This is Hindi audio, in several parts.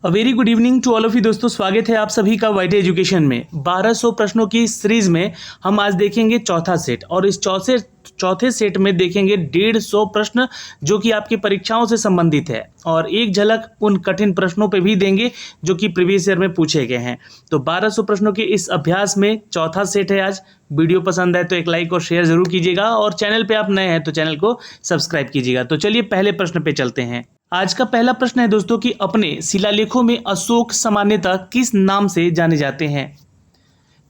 A very good evening to all of you दोस्तों, स्वागत है आप सभी का वाईटी एजुकेशन में। 1200 प्रश्नों की सीरीज में हम आज देखेंगे चौथा सेट, और इस चौथे सेट में देखेंगे 150 प्रश्न जो कि आपकी परीक्षाओं से संबंधित है, और एक झलक उन कठिन प्रश्नों पे भी देंगे जो कि प्रीवियस ईयर में पूछे गए हैं। तो 1200 प्रश्नों के इस अभ्यास में चौथा सेट है आज। वीडियो पसंद है तो एक लाइक और शेयर जरूर कीजिएगा, और चैनल पे आप नए हैं तो चैनल को सब्सक्राइब कीजिएगा। तो चलिए पहले प्रश्न पे चलते हैं। आज का पहला प्रश्न है दोस्तों कि अपने शिलालेखों में अशोक सामान्यतः किस नाम से जाने जाते हैं।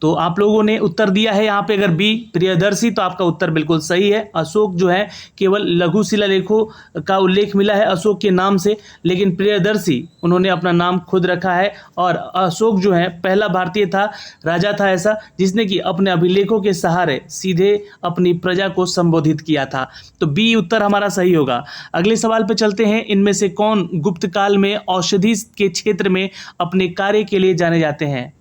तो आप लोगों ने उत्तर दिया है यहाँ पे, अगर बी प्रियदर्शी, तो आपका उत्तर बिल्कुल सही है। अशोक जो है केवल लघु शिलालेखों का उल्लेख मिला है अशोक के नाम से, लेकिन प्रियदर्शी उन्होंने अपना नाम खुद रखा है। और अशोक जो है पहला भारतीय था, राजा था ऐसा, जिसने कि अपने अभिलेखों के सहारे सीधे अपनी प्रजा को संबोधित किया था। तो बी उत्तर हमारा सही होगा। अगले सवाल पर चलते हैं। इनमें से कौन गुप्त काल में औषधि के क्षेत्र में अपने कार्य के लिए जाने जाते हैं।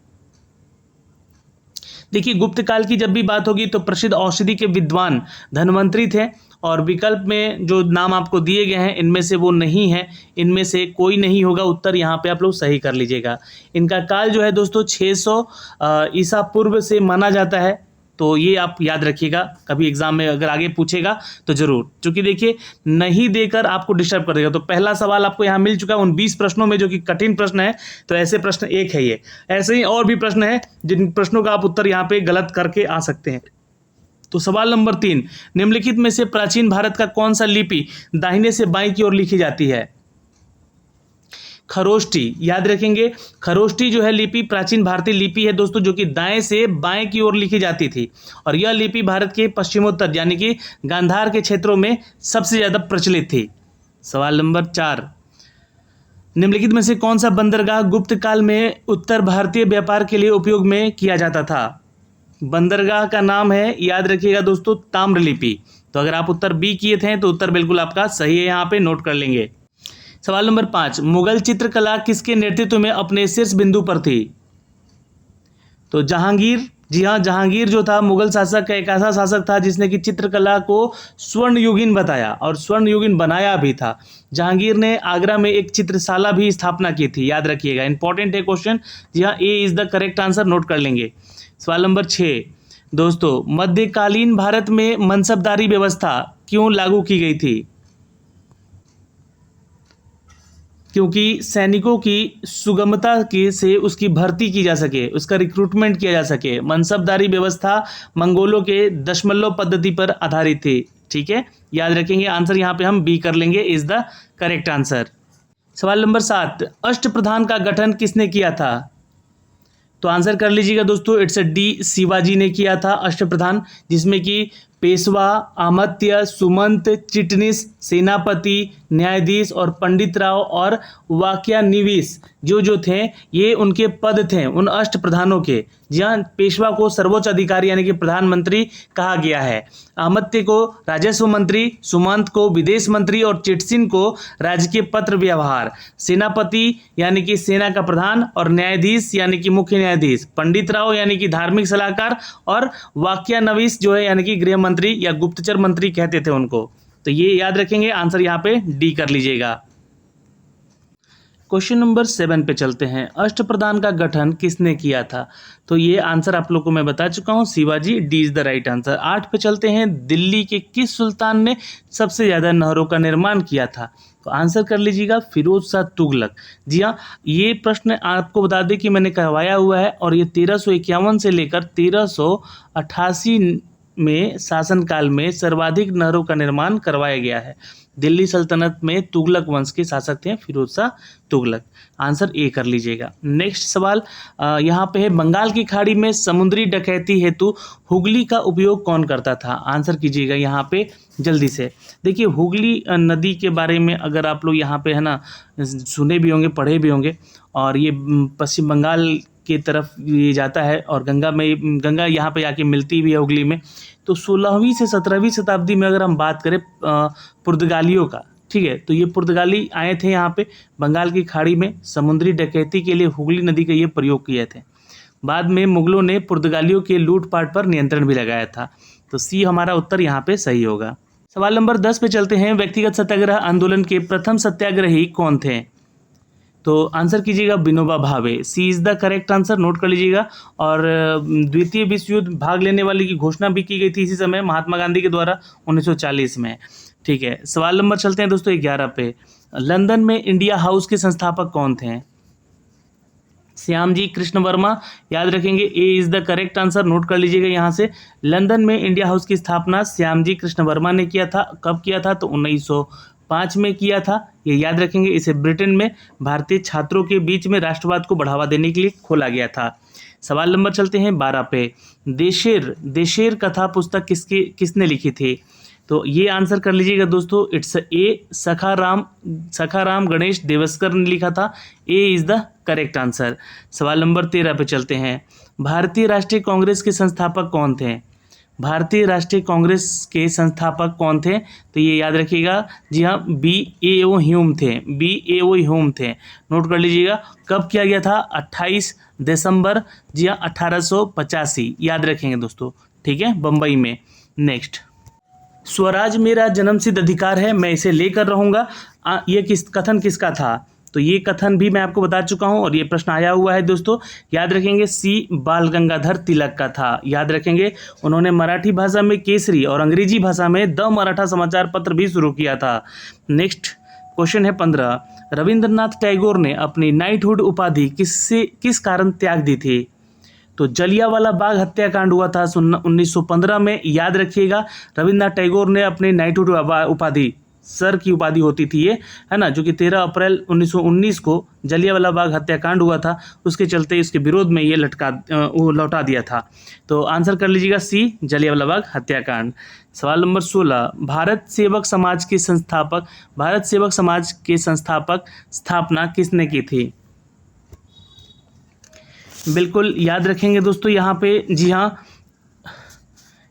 देखिए, गुप्त काल की जब भी बात होगी तो प्रसिद्ध औषधि के विद्वान धन्वंतरी थे, और विकल्प में जो नाम आपको दिए गए हैं इनमें से वो नहीं है, इनमें से कोई नहीं होगा। उत्तर यहाँ पे आप लोग सही कर लीजिएगा। इनका काल जो है दोस्तों 600 ईसा पूर्व से माना जाता है। तो ये आप याद रखिएगा, कभी एग्जाम में अगर आगे पूछेगा तो जरूर, क्योंकि देखिए नहीं देकर आपको डिस्टर्ब कर देगा। तो पहला सवाल आपको यहाँ मिल चुका है उन 20 प्रश्नों में, जो कि कठिन प्रश्न है। तो ऐसे प्रश्न एक है ये, ऐसे ही और भी प्रश्न है जिन प्रश्नों का आप उत्तर यहाँ पे गलत करके आ सकते हैं। तो सवाल नंबर 3, निम्नलिखित में से प्राचीन भारत का कौन सा लिपि दाहिने से बाएं की ओर लिखी जाती है। खरोष्टी, याद रखेंगे, खरोष्टी जो है लिपि प्राचीन भारतीय लिपि है दोस्तों, जो कि दाएं से बाएं की ओर लिखी जाती थी, और यह लिपि भारत के पश्चिमोत्तर यानी कि गांधार के क्षेत्रों में सबसे ज्यादा प्रचलित थी। सवाल नंबर 4, निम्नलिखित में से कौन सा बंदरगाह गुप्त काल में उत्तर भारतीय व्यापार के लिए उपयोग में किया जाता था। बंदरगाह का नाम है, याद रखिएगा दोस्तों, ताम्रलिपि। तो अगर आप उत्तर बी किए थे तो उत्तर बिल्कुल आपका सही है, यहाँ पे नोट कर लेंगे। सवाल नंबर 5, मुगल चित्रकला किसके नेतृत्व में अपने शीर्ष बिंदु पर थी। तो जहांगीर, जी हाँ, जहांगीर जो था मुगल शासक का एक ऐसा शासक था जिसने कि चित्रकला को स्वर्णयुगीन बताया और स्वर्णयुगीन बनाया भी था। जहांगीर ने आगरा में एक चित्रशाला भी स्थापना की थी, याद रखिएगा, इंपॉर्टेंट है क्वेश्चन। जी हाँ, A is the correct answer, note कर लेंगे। सवाल नंबर 6 दोस्तों, मध्यकालीन भारत में मनसबदारी व्यवस्था क्यों लागू की गई थी। क्योंकि सैनिकों की सुगमता के से उसकी भर्ती की जा सके, उसका रिक्रूटमेंट किया जा सके। मनसबदारी व्यवस्था मंगोलों के दशमलव पद्धति पर आधारित थी। ठीक है, याद रखेंगे। आंसर यहाँ पे हम बी कर लेंगे, इज द करेक्ट आंसर। सवाल नंबर 7, अष्टप्रधान का गठन किसने किया था। तो आंसर कर लीजिएगा दोस्तों, इट्स अ डी, शिवाजी ने किया था अष्टप्रधान, जिसमें कि पेशवा, अमात्य, सुमंत, चिटनीस, सेनापति, न्यायाधीश और पंडित राव और वाक्यानिवीस जो थे, ये उनके पद थे उन अष्ट प्रधानों के। जहाँ पेशवा को सर्वोच्च अधिकारी यानी कि प्रधानमंत्री कहा गया है, अमात्य को राजस्व मंत्री, सुमंत को विदेश मंत्री और चिटसिन को राजकीय पत्र व्यवहार, सेनापति यानी कि सेना का प्रधान और न्यायाधीश यानी कि मुख्य न्यायाधीश, पंडित राव यानी कि धार्मिक सलाहकार, और वाक्यानवीस जो है यानी कि गृह मंत्री या गुप्तचर मंत्री कहते थे उनको। तो ये याद रखेंगे, आंसर यहाँ पे डी कर लीजिएगा। क्वेश्चन नंबर 7 पे चलते हैं। अष्टप्रधान का गठन किसने किया था। तो ये आंसर आप लोग को मैं बता चुका हूँ, Shivaji, D is the right answer. 8 पे चलते हैं। दिल्ली के किस सुल्तान ने सबसे ज्यादा नहरों का निर्माण किया था। तो आंसर कर लीजिएगा, फिरोज शाह तुगलक। जी हाँ, ये प्रश्न आपको बता दें कि मैंने करवाया हुआ है, और ये 1351 से लेकर 1388 में शासनकाल में सर्वाधिक नहरों का निर्माण करवाया गया है। दिल्ली सल्तनत में तुगलक वंश के शासक थे फिरोज शाह तुगलक। आंसर ए कर लीजिएगा। नेक्स्ट सवाल यहाँ पे है, बंगाल की खाड़ी में समुद्री डकैती हेतु हुगली का उपयोग कौन करता था। आंसर कीजिएगा यहाँ पे जल्दी से। देखिए, हुगली नदी के बारे में अगर आप लोग यहाँ पे है ना सुने भी होंगे, पढ़े भी होंगे, और ये पश्चिम बंगाल की तरफ ये जाता है, और गंगा यहाँ पे आके मिलती भी है हुगली में। तो 16वीं से 17वीं शताब्दी में अगर हम बात करें पुर्तगालियों का, ठीक है, तो ये पुर्तगाली आए थे यहाँ पे बंगाल की खाड़ी में समुद्री डकैती के लिए हुगली नदी का ये प्रयोग किए थे। बाद में मुगलों ने पुर्तगालियों के लूटपाट पर नियंत्रण भी लगाया था। तो सी हमारा उत्तर यहाँ पे सही होगा। सवाल नंबर 10 पे चलते हैं। व्यक्तिगत सत्याग्रह आंदोलन के प्रथम सत्याग्रही कौन थे। तो आंसर कीजिएगा Vinoba Bhave, C is the correct answer, note कर लीजिएगा। और द्वितीय विश्व युद्ध भाग लेने वाले की घोषणा भी की गई थी इसी समय महात्मा गांधी के द्वारा 1940 में। ठीक है, सवाल नंबर चलते हैं दोस्तों 11 पे। लंदन में इंडिया हाउस के संस्थापक कौन थे? श्यामजी कृष्ण वर्मा, याद रखेंगे, A is the correct answer, note कर लीजिएगा यहाँ से। लंदन में इंडिया हाउस की स्थापना श्यामजी कृष्ण वर्मा ने किया था। कब किया था? तो 1905 में किया था, ये याद रखेंगे। इसे ब्रिटेन में भारतीय छात्रों के बीच में राष्ट्रवाद को बढ़ावा देने के लिए खोला गया था। सवाल नंबर चलते हैं 12 पे। देशेर कथा पुस्तक किसने लिखी थी? तो ये आंसर कर लीजिएगा दोस्तों, इट्स ए सखाराम गणेश देवस्कर ने लिखा था। A is the correct answer. सवाल नंबर 13 पे चलते हैं। भारतीय राष्ट्रीय कांग्रेस के संस्थापक कौन थे? भारतीय राष्ट्रीय कांग्रेस के संस्थापक कौन थे? तो ये याद रखिएगा, जी हाँ, B.A.O. ह्यूम थे, B.A.O. ह्यूम थे, नोट कर लीजिएगा। कब किया गया था? 28 दिसंबर, जी हाँ, 1885, याद रखेंगे दोस्तों। ठीक है, बम्बई में। नेक्स्ट, स्वराज मेरा जन्मसिद्ध अधिकार है, मैं इसे लेकर रहूँगा, ये कथन किसका था? तो ये कथन भी मैं आपको बता चुका हूँ और ये प्रश्न आया हुआ है दोस्तों, याद रखेंगे, सी बाल गंगाधर तिलक का था, याद रखेंगे। उन्होंने मराठी भाषा में केसरी और अंग्रेजी भाषा में द मराठा समाचार पत्र भी शुरू किया था। नेक्स्ट क्वेश्चन है 15। रविंद्रनाथ टैगोर ने अपनी नाइटहुड उपाधि किस कारण त्याग दी थी? तो जलियांवाला बाग हत्याकांड हुआ था 1915 में, याद रखिएगा। रविंद्रनाथ टैगोर ने अपने नाइटहुड उपाधि, सर की उपाधि होती थी ये, है ना, जो कि 13 अप्रैल 1919 को जलियांवाला बाग हत्याकांड हुआ था, उसके चलते इसके विरोध में ये लौटा दिया था। तो आंसर कर लीजिएगा सी, जलियांवाला बाग हत्याकांड। सवाल नंबर 16। भारत सेवक समाज के संस्थापक स्थापना किसने की थी? बिल्कुल याद रखेंगे दोस्तों यहाँ पे, जी हाँ,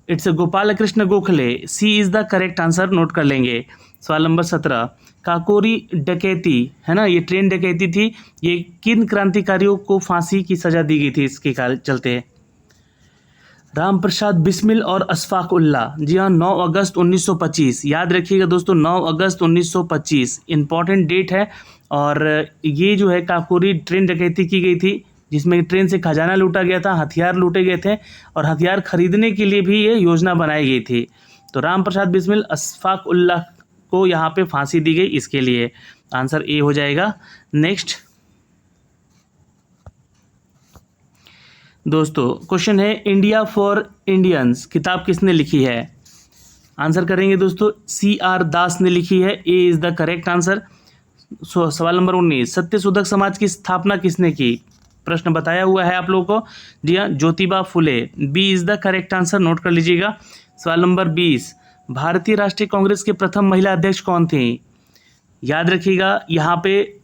it's Gopal Krishna Gokhale, C is the correct answer, note कर लेंगे। सवाल नंबर 17। काकोरी डकैती, है ना, ये ट्रेन डकैती थी, ये किन क्रांतिकारियों को फांसी की सजा दी गई थी इसके चलते? राम प्रसाद बिस्मिल और अशफाक उल्लाह, जी हाँ, 9 अगस्त 1925, याद रखिएगा दोस्तों, 9 अगस्त 1925 इंपॉर्टेंट डेट है। और ये जो है काकोरी ट्रेन डकैती की गई थी, जिसमें ट्रेन से खजाना लूटा गया था, हथियार लूटे गए थे और हथियार खरीदने के लिए भी ये योजना बनाई गई थी। तो राम प्रसाद बिस्मिल, अशफाक उल्लाह को यहाँ पे फांसी दी गई, इसके लिए आंसर ए हो जाएगा। नेक्स्ट दोस्तों क्वेश्चन है, इंडिया फॉर इंडियंस किताब किसने लिखी है? आंसर करेंगे दोस्तों, C.R. दास ने लिखी है, A is the correct answer. सवाल नंबर 19। सत्यशोधक समाज की स्थापना किसने की? प्रश्न बताया हुआ है आप लोगों को, जी हाँ, Jyotiba Phule, B is the correct answer, note कर लीजिएगा। सवाल नंबर 20। भारतीय राष्ट्रीय कांग्रेस के प्रथम महिला अध्यक्ष कौन थी? याद रखिएगा, यहाँ पे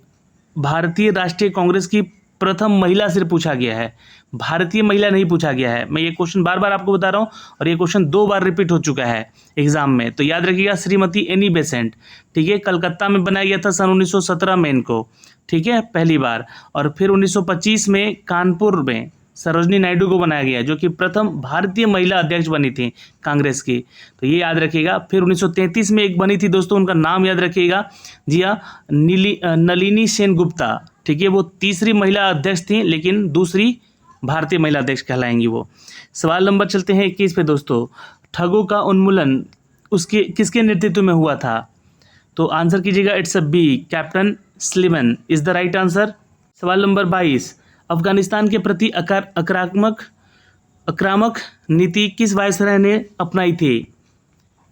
भारतीय राष्ट्रीय कांग्रेस की प्रथम महिला से पूछा गया है, भारतीय महिला नहीं पूछा गया है। मैं ये क्वेश्चन बार बार आपको बता रहा हूँ और ये क्वेश्चन 2 बार रिपीट हो चुका है एग्जाम में, तो याद रखिएगा, श्रीमती एनी बेसेंट। ठीक है, कलकत्ता में बनाया गया था सन 1917 में इनको, ठीक है, पहली बार। और फिर 1925 में कानपुर में सरोजनी नायडू को बनाया गया, जो कि प्रथम भारतीय महिला अध्यक्ष बनी थी कांग्रेस की, तो ये याद रखिएगा। फिर 1933 में एक बनी थी दोस्तों, उनका नाम याद रखिएगा, जी हाँ, नलिनी सेनगुप्ता। ठीक है, वो तीसरी महिला अध्यक्ष थी, लेकिन दूसरी भारतीय महिला अध्यक्ष कहलाएंगी वो। सवाल नंबर चलते हैं 21 पे दोस्तों। ठगों का उन्मूलन किसके नेतृत्व में हुआ था? तो आंसर कीजिएगा, it's a B, captain Sleeman is the right answer. सवाल नंबर 22। अफगानिस्तान के प्रति आक्रामक नीति किस वायसराय ने अपनाई थी?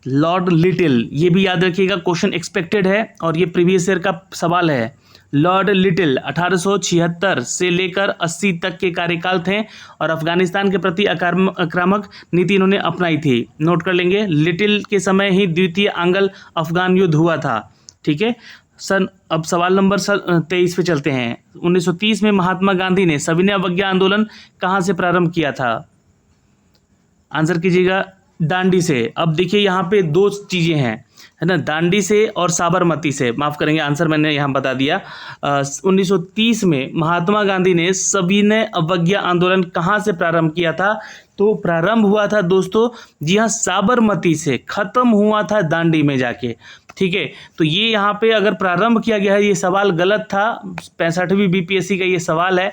लॉर्ड लिटिल, ये भी याद रखिएगा, क्वेश्चन एक्सपेक्टेड है और ये प्रीवियस ईयर का सवाल है। लॉर्ड लिटिल 1876 से लेकर 80 तक के कार्यकाल थे और अफगानिस्तान के प्रति आक्रामक नीति इन्होंने अपनाई थी, नोट कर लेंगे। लिटिल के समय ही द्वितीय आंग्ल अफगान युद्ध हुआ था। ठीक है, अब सवाल नंबर 23 पे चलते हैं। 1930 में महात्मा गांधी ने सविनय अवज्ञा आंदोलन कहाँ से प्रारंभ किया था? आंसर कीजिएगा, दांडी से। अब देखिए यहाँ पे 2 चीज़ें हैं, है ना, दांडी से और साबरमती से, माफ़ करेंगे आंसर मैंने यहाँ बता दिया। 1930 में महात्मा गांधी ने सविनय अवज्ञा आंदोलन कहाँ से प्रारंभ किया था? तो प्रारंभ हुआ था दोस्तों, जी हाँ, साबरमती से, खत्म हुआ था दांडी में जाके। ठीक है, तो ये यहाँ पे अगर प्रारंभ किया गया है, ये सवाल गलत था, 65वीं बीपीएससी का ये सवाल है।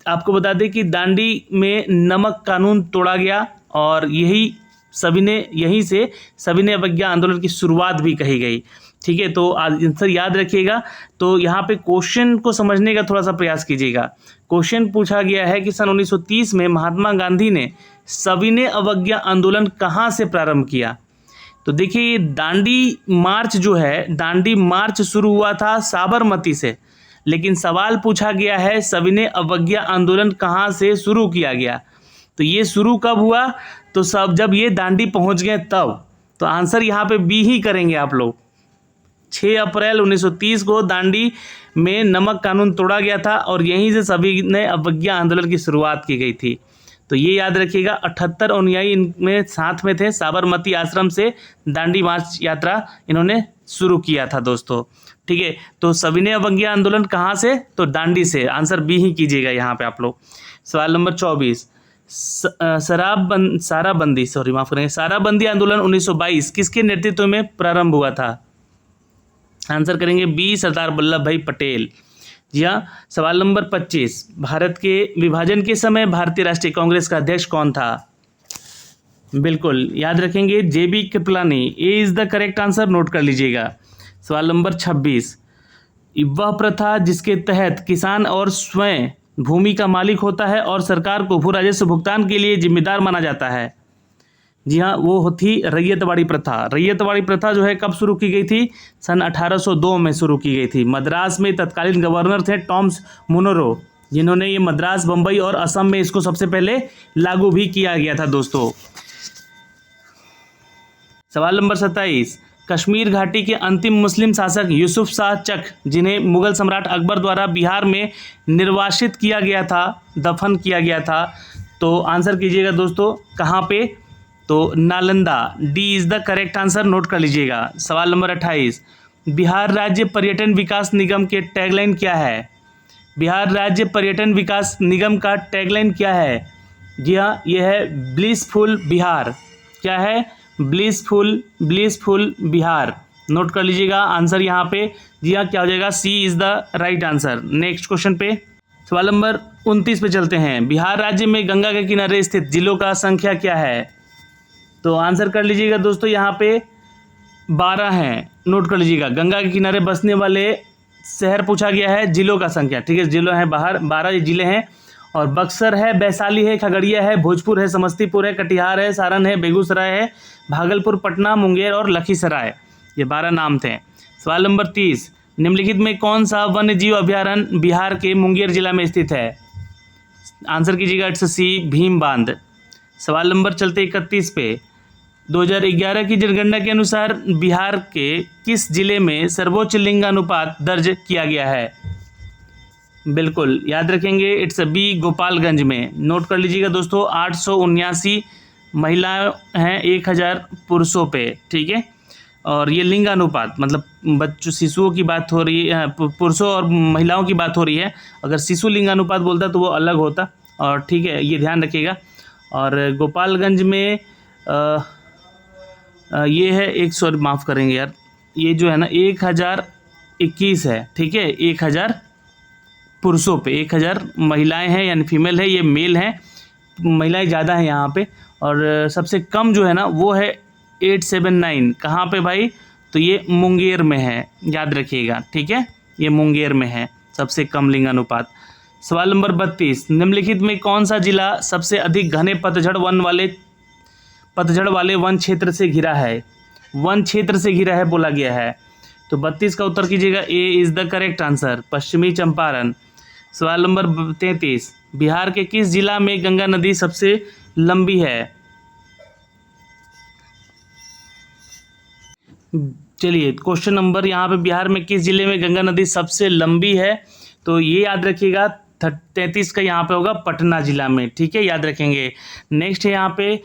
आपको बता दें कि दांडी में नमक कानून तोड़ा गया और यहीं से सविनय अवज्ञा आंदोलन की शुरुआत भी कही गई। ठीक है, तो आंसर याद रखिएगा। तो यहाँ पे क्वेश्चन को समझने का थोड़ा सा प्रयास कीजिएगा। क्वेश्चन पूछा गया है कि सन 1930 में महात्मा गांधी ने सविनय अवज्ञा आंदोलन कहाँ से प्रारंभ किया? तो देखिए, दांडी मार्च जो है, दांडी मार्च शुरू हुआ था साबरमती से, लेकिन सवाल पूछा गया है सविनय अवज्ञा आंदोलन कहाँ से शुरू किया गया। तो ये शुरू कब हुआ? तो जब ये दांडी पहुंच गए तब। तो आंसर यहाँ पे बी ही करेंगे आप लोग। 6 अप्रैल 1930 को दांडी में नमक कानून तोड़ा गया था और यहीं से सविनय अवज्ञा आंदोलन की शुरुआत की गई थी। तो ये याद रखिएगा। 78 अनुयायी इनमें साथ में थे। साबरमती आश्रम से दांडी मार्च यात्रा इन्होंने शुरू किया था दोस्तों। ठीक है, तो सविनय अवज्ञा आंदोलन कहाँ से? तो दांडी से। आंसर बी ही कीजिएगा यहाँ पे आप लोग। सवाल नंबर 24, साराबंदी आंदोलन 1922 किसके नेतृत्व में प्रारंभ हुआ था? आंसर करेंगे बी, सरदार वल्लभ भाई पटेल। जी हाँ। सवाल नंबर 25, भारत के विभाजन के समय भारतीय राष्ट्रीय कांग्रेस का अध्यक्ष कौन था? बिल्कुल याद रखेंगे, JB Kripalani. A is the correct answer, note कर लीजिएगा। सवाल नंबर 26, वह प्रथा जिसके तहत किसान और स्वयं भूमि का मालिक होता है और सरकार को भू राजस्व भुगतान के लिए जिम्मेदार माना जाता है। जी हाँ, वो थी रैयतवाड़ी प्रथा। रैयतवाड़ी प्रथा जो है कब शुरू की गई थी? सन 1802 में शुरू की गई थी। मद्रास में तत्कालीन गवर्नर थे टॉमस मुनरो, जिन्होंने ये मद्रास, बम्बई और असम में इसको सबसे पहले लागू भी किया गया था दोस्तों। सवाल नंबर 27, कश्मीर घाटी के अंतिम मुस्लिम शासक यूसुफ शाह चक, जिन्हें मुगल सम्राट अकबर द्वारा बिहार में निर्वासित किया गया था, दफन किया गया था, तो आंसर कीजिएगा दोस्तों, कहाँ पे? तो Nalanda. D is the correct answer, note कर लीजिएगा। सवाल नंबर 28, बिहार राज्य पर्यटन विकास निगम के टैगलाइन क्या है? बिहार राज्य पर्यटन विकास निगम का टैगलाइन क्या है? जी हाँ, यह है ब्लिसफुल बिहार। क्या है? ब्लिसफुल बिहार। नोट कर लीजिएगा आंसर यहाँ पे। जी हाँ, क्या हो जाएगा? C is the right answer. Next question पे, सवाल नंबर 29 पे चलते हैं। बिहार राज्य में गंगा के किनारे स्थित जिलों का संख्या क्या है? तो आंसर कर लीजिएगा दोस्तों, यहाँ पे 12 हैं। नोट कर लीजिएगा, गंगा के किनारे बसने वाले शहर पूछा गया है, जिलों का संख्या। ठीक है, जिलों हैं 12 जिले हैं, और बक्सर है, वैशाली है, खगड़िया है, भोजपुर है, समस्तीपुर है, कटिहार है, सारण है, बेगूसराय है, भागलपुर, पटना, मुंगेर और लखीसराय। ये 12 नाम थे। सवाल नंबर 30, निम्नलिखित में कौन सा वन्य जीव अभ्यारण्य बिहार के मुंगेर जिला में स्थित है? आंसर कीजिएगा, इट्स सी, भीम बांध। सवाल नंबर चलते 31 पे, 2011 की जनगणना के अनुसार बिहार के किस जिले में सर्वोच्च लिंगानुपात दर्ज किया गया है? बिल्कुल याद रखेंगे, इट्स बी, गोपालगंज में। नोट कर लीजिएगा दोस्तों, 879 महिलाएं हैं 1000 पुरुषों पे। ठीक है, और ये लिंगानुपात मतलब बच्चों, शिशुओं की बात हो रही है, पुरुषों और महिलाओं की बात हो रही है। अगर शिशु लिंगानुपात बोलता तो वो अलग होता। और ठीक है, ये ध्यान रखिएगा। और गोपालगंज में ये है माफ़ करेंगे यार, ये जो है ना 1021 है। ठीक है, 1000 पुरुषों पे 1000 महिलाएं हैं, यानी फीमेल है, ये मेल हैं, महिलाएं ज़्यादा हैं यहाँ पे। और सबसे कम जो है ना वो है 879। कहाँ पे भाई? तो ये मुंगेर में है, याद रखिएगा। ठीक है, ये मुंगेर में है सबसे कम लिंगानुपात। सवाल नंबर 32, निम्नलिखित में कौन सा जिला सबसे अधिक घने पतझड़ वाले वन क्षेत्र से घिरा है? वन क्षेत्र से घिरा है बोला गया है। तो 32 का उत्तर कीजिएगा, A is the correct answer, पश्चिमी चंपारण। सवाल नंबर 33, बिहार के किस जिला में गंगा नदी सबसे लंबी है? चलिए, क्वेश्चन नंबर यहाँ पे, बिहार में किस जिले में गंगा नदी सबसे लंबी है? तो ये याद रखिएगा, 33 का यहाँ पे होगा पटना जिला में, ठीक है, याद रखेंगे। नेक्स्ट है यहाँ पे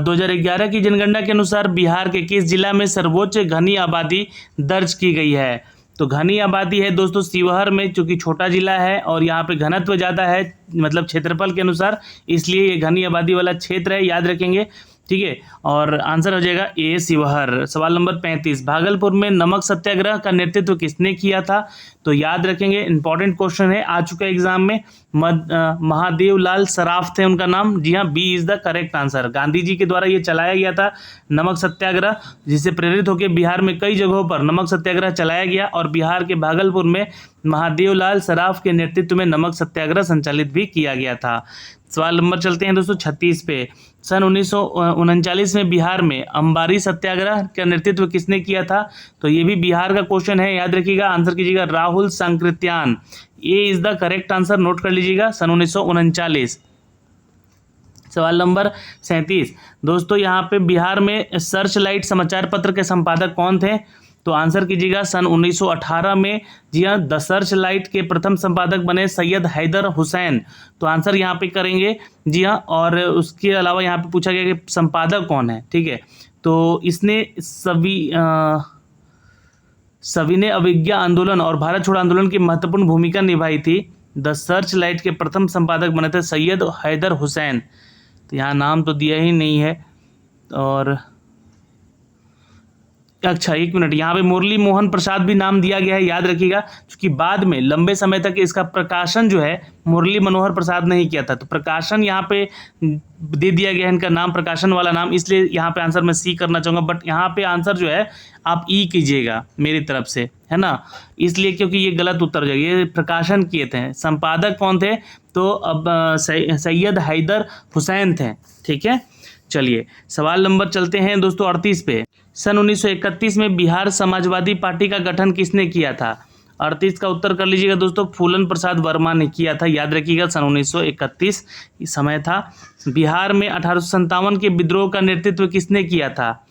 2011 की जनगणना के अनुसार बिहार के किस जिला में सर्वोच्च घनी आबादी दर्ज की गई है? तो घनी आबादी है दोस्तों शिवहर में, चूंकि छोटा जिला है और यहाँ पे घनत्व ज़्यादा है, मतलब क्षेत्रफल के अनुसार, इसलिए ये घनी आबादी वाला क्षेत्र है, याद रखेंगे, ठीक है। और आंसर हो जाएगा ए शिवहर। सवाल नंबर 35, भागलपुर में नमक सत्याग्रह का नेतृत्व किसने किया था? तो याद रखेंगे, इंपॉर्टेंट क्वेश्चन है, आ चुका है एग्जाम में। महादेव लाल सराफ थे उनका नाम। जी हाँ, B is the correct answer. Gandhi ji के द्वारा ये चलाया गया था नमक सत्याग्रह, जिससे प्रेरित होकर बिहार में कई जगहों पर नमक सत्याग्रह चलाया गया और बिहार के भागलपुर में महादेव लाल सराफ के नेतृत्व में नमक सत्याग्रह संचालित भी किया गया था। सवाल नंबर चलते हैं दोस्तों 36 पे। सन 1939 में बिहार में अंबारी सत्याग्रह का नेतृत्व किसने किया था? तो ये भी बिहार का क्वेश्चन है, याद रखिएगा, आंसर कीजिएगा Rahul Sankrityayan. A is the correct answer, note कर लीजिएगा, सन 1939। सवाल नंबर 37 दोस्तों, यहाँ पे बिहार में सर्च लाइट समाचार पत्र के संपादक कौन थे? तो आंसर कीजिएगा सन 1918 में। जी हाँ, द सर्च लाइट के प्रथम संपादक बने सैयद हैदर हुसैन। तो आंसर यहाँ पे करेंगे, जी हाँ। और उसके अलावा यहाँ पे पूछा गया कि संपादक कौन है, ठीक है। तो इसने सविनय अवज्ञा आंदोलन और भारत छोड़ो आंदोलन की महत्वपूर्ण भूमिका निभाई थी। द सर्च लाइट के प्रथम संपादक बने थे सैयद हैदर हुसैन। तो यहाँ नाम तो दिया ही नहीं है। और अच्छा, एक मिनट, यहाँ पे मुरली मोहन प्रसाद भी नाम दिया गया है, याद रखिएगा, क्योंकि बाद में लंबे समय तक इसका प्रकाशन जो है मुरली मनोहर प्रसाद ने ही किया था। तो प्रकाशन यहाँ पे दे दिया गया है इनका नाम, प्रकाशन वाला नाम, इसलिए यहाँ पे आंसर मैं सी करना चाहूँगा। बट यहाँ पे आंसर जो है आप ई कीजिएगा मेरी तरफ से, है ना, इसलिए क्योंकि ये गलत उत्तर हो जाएगा। ये प्रकाशन किए थे। संपादक कौन थे? तो अब सैयद हैदर हुसैन थे, ठीक है। चलिए सवाल नंबर चलते हैं दोस्तों 38 पे। सन 1931 में बिहार समाजवादी पार्टी का गठन किसने किया था? 38 का उत्तर कर लीजिएगा दोस्तों, फूलन प्रसाद वर्मा ने किया था, याद रखिएगा, सन 1931 समय था। बिहार में 1857 के विद्रोह का नेतृत्व किसने किया था?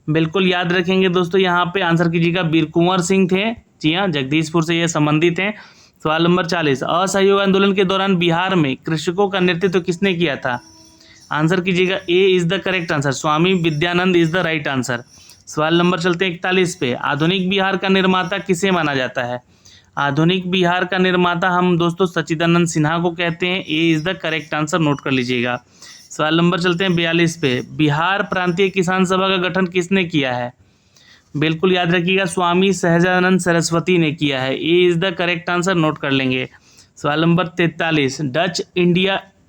बिल्कुल याद रखेंगे दोस्तों, यहाँ पे आंसर कीजिएगा वीर कुंवर सिंह थे। जी हाँ, जगदीशपुर से ये संबंधित हैं। सवाल नंबर 40, असहयोग आंदोलन के दौरान बिहार में कृषकों का नेतृत्व किसने किया था? आंसर कीजिएगा, A is the correct answer, Swami Vidyanand is the right answer. सवाल नंबर चलते हैं 41 पे। आधुनिक बिहार का निर्माता किसे माना जाता है? आधुनिक बिहार का निर्माता हम दोस्तों सच्चिदानंद सिन्हा को कहते हैं। A is the correct answer, note कर लीजिएगा। सवाल नंबर चलते हैं 42 पे। बिहार प्रांतीय किसान सभा का गठन किसने किया है? बिल्कुल याद रखिएगा, स्वामी सहजानंद सरस्वती ने किया है। A is the correct answer, note कर लेंगे। सवाल नंबर 43,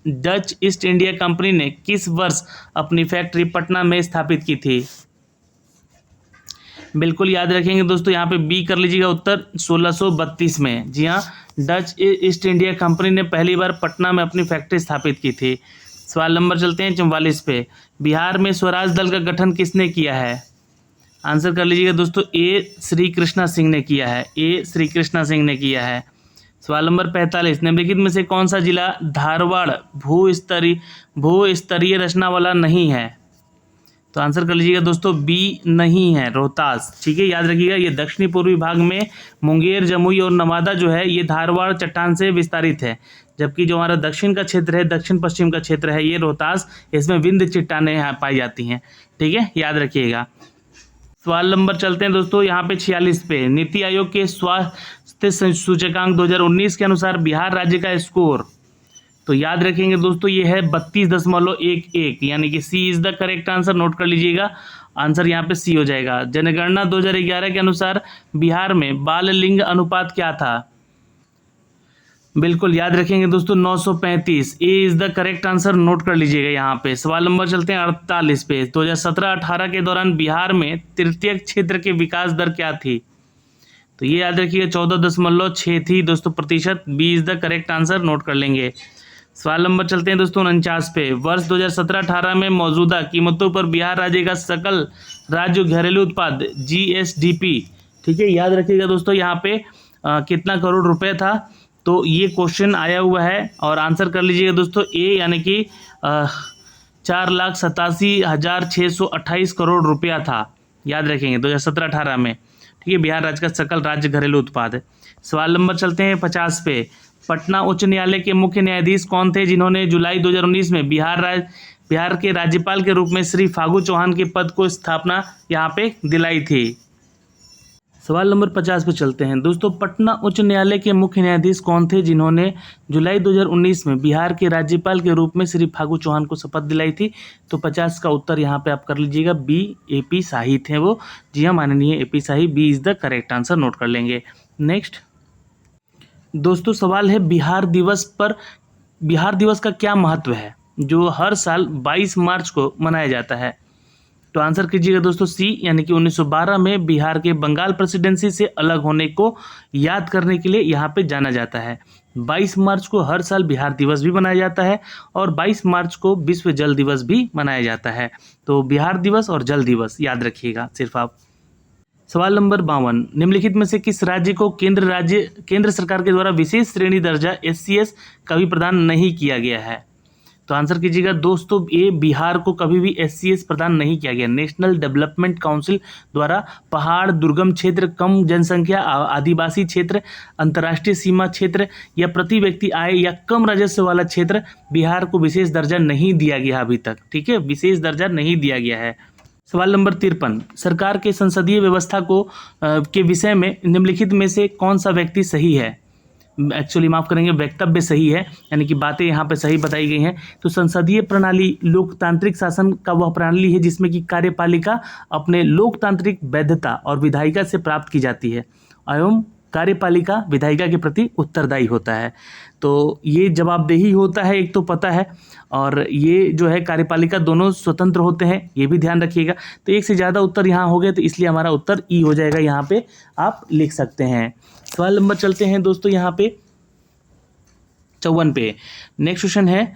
डच ईस्ट इंडिया कंपनी ने किस वर्ष अपनी फैक्ट्री पटना में स्थापित की थी? बिल्कुल याद रखेंगे दोस्तों, यहाँ पे बी कर लीजिएगा उत्तर, 1632 में। जी हाँ, डच ईस्ट इंडिया कंपनी ने पहली बार पटना में अपनी फैक्ट्री स्थापित की थी। सवाल नंबर चलते हैं 44 पे। बिहार में स्वराज दल का गठन किसने किया है? आंसर कर लीजिएगा दोस्तों, ए श्री कृष्णा सिंह ने किया है। ए श्री कृष्णा सिंह ने किया है। सवाल नंबर 45, निम्नलिखित में से कौन सा जिला धारवाड़ भू स्तरीय रचना वाला नहीं है? तो आंसर कर लीजिएगा दोस्तों, बी नहीं है, रोहतास, ठीक है, याद रखिएगा। ये दक्षिणी पूर्वी भाग में मुंगेर, जमुई और नवादा जो है ये धारवाड़ चट्टान से विस्तारित है, जबकि जो हमारा दक्षिण का क्षेत्र है, दक्षिण पश्चिम का क्षेत्र है, ये रोहतास, इसमें विंध्य चट्टानें यहाँ पाई जाती हैं, ठीक है, याद रखिएगा। सवाल नंबर चलते हैं दोस्तों यहाँ पे 46 पे। नीति आयोग के स्वास्थ्य सूचकांक 2019 के अनुसार बिहार राज्य का स्कोर, तो याद रखेंगे दोस्तों, ये है 32.11, यानी कि C is the correct answer, note कर लीजिएगा। आंसर यहाँ पे सी हो जाएगा। जनगणना 2011 के अनुसार बिहार में बाल लिंग अनुपात क्या था? बिल्कुल याद रखेंगे दोस्तों, 935। A is the correct answer, note कर लीजिएगा यहाँ पे। सवाल नंबर चलते हैं 48 पे। 2017-18 के दौरान बिहार में तृतीय क्षेत्र की विकास दर क्या थी? तो ये याद रखिएगा 14.6 थी दोस्तों प्रतिशत। B is the correct answer, note कर लेंगे। सवाल नंबर चलते हैं दोस्तों 49 पे। वर्ष 2017-18 में मौजूदा कीमतों पर बिहार राज्य का सकल राज्य घरेलू उत्पाद GSDP, ठीक है, याद रखिएगा दोस्तों, यहाँ पे कितना करोड़ रुपए था? तो ये क्वेश्चन आया हुआ है और आंसर कर लीजिएगा दोस्तों, ए यानी कि 4,87,628 करोड़ रुपया था, याद रखेंगे 2017-18 में, ठीक है, बिहार राज्य का सकल राज्य घरेलू उत्पाद है। सवाल नंबर चलते हैं 50 पे। पटना उच्च न्यायालय के मुख्य न्यायाधीश कौन थे जिन्होंने जुलाई 2019 में बिहार के राज्यपाल के रूप में श्री फागू चौहान के पद को स्थापना यहाँ पे दिलाई थी। सवाल नंबर 50 पे चलते हैं दोस्तों। पटना उच्च न्यायालय के मुख्य न्यायाधीश कौन थे जिन्होंने जुलाई 2019 में बिहार के राज्यपाल के रूप में श्री फागू चौहान को शपथ दिलाई थी? तो 50 का उत्तर यहाँ पे आप कर लीजिएगा बी, AP शाही थे वो। जी हाँ, माननीय AP Shahi, B is the correct answer, note कर लेंगे। नेक्स्ट दोस्तों सवाल है बिहार दिवस का क्या महत्व है जो हर साल 22 मार्च को मनाया जाता है? तो आंसर कीजिएगा दोस्तों सी, यानी कि 1912 में बिहार के बंगाल प्रेसिडेंसी से अलग होने को याद करने के लिए यहाँ पे जाना जाता है। 22 मार्च को हर साल बिहार दिवस भी मनाया जाता है और 22 मार्च को विश्व जल दिवस भी मनाया जाता है। तो बिहार दिवस और जल दिवस याद रखिएगा सिर्फ आप। सवाल नंबर 52, निम्नलिखित में से किस राज्य को केंद्र सरकार के द्वारा विशेष श्रेणी दर्जा SCS कभी प्रदान नहीं किया गया है? तो आंसर कीजिएगा दोस्तों ए, बिहार को कभी भी SCS प्रदान नहीं किया गया। नेशनल डेवलपमेंट काउंसिल द्वारा पहाड़, दुर्गम क्षेत्र, कम जनसंख्या, आदिवासी क्षेत्र, अंतर्राष्ट्रीय सीमा क्षेत्र या प्रति व्यक्ति आय या कम राजस्व वाला क्षेत्र बिहार को विशेष दर्जा नहीं दिया गया अभी तक। ठीक है, विशेष दर्जा नहीं दिया गया है। सवाल नंबर 53, सरकार के संसदीय व्यवस्था के विषय में निम्नलिखित में से कौन सा व्यक्ति सही है? एक्चुअली माफ करेंगे, वक्तव्य सही है, यानी कि बातें यहाँ पे सही बताई गई हैं। तो संसदीय प्रणाली लोकतांत्रिक शासन का वह प्रणाली है जिसमें कि कार्यपालिका अपने लोकतांत्रिक वैधता और विधायिका से प्राप्त की जाती है एवं कार्यपालिका विधायिका के प्रति उत्तरदायी होता है। तो ये जवाबदेही होता है, एक तो पता है, और ये जो है कार्यपालिका दोनों स्वतंत्र होते हैं, ये भी ध्यान रखिएगा। तो एक से ज़्यादा उत्तर यहाँ हो गए, तो इसलिए हमारा उत्तर ई हो जाएगा, यहाँ पे आप लिख सकते हैं। सवाल नंबर चलते हैं दोस्तों यहाँ पे 54 पे। नेक्स्ट क्वेश्चन है,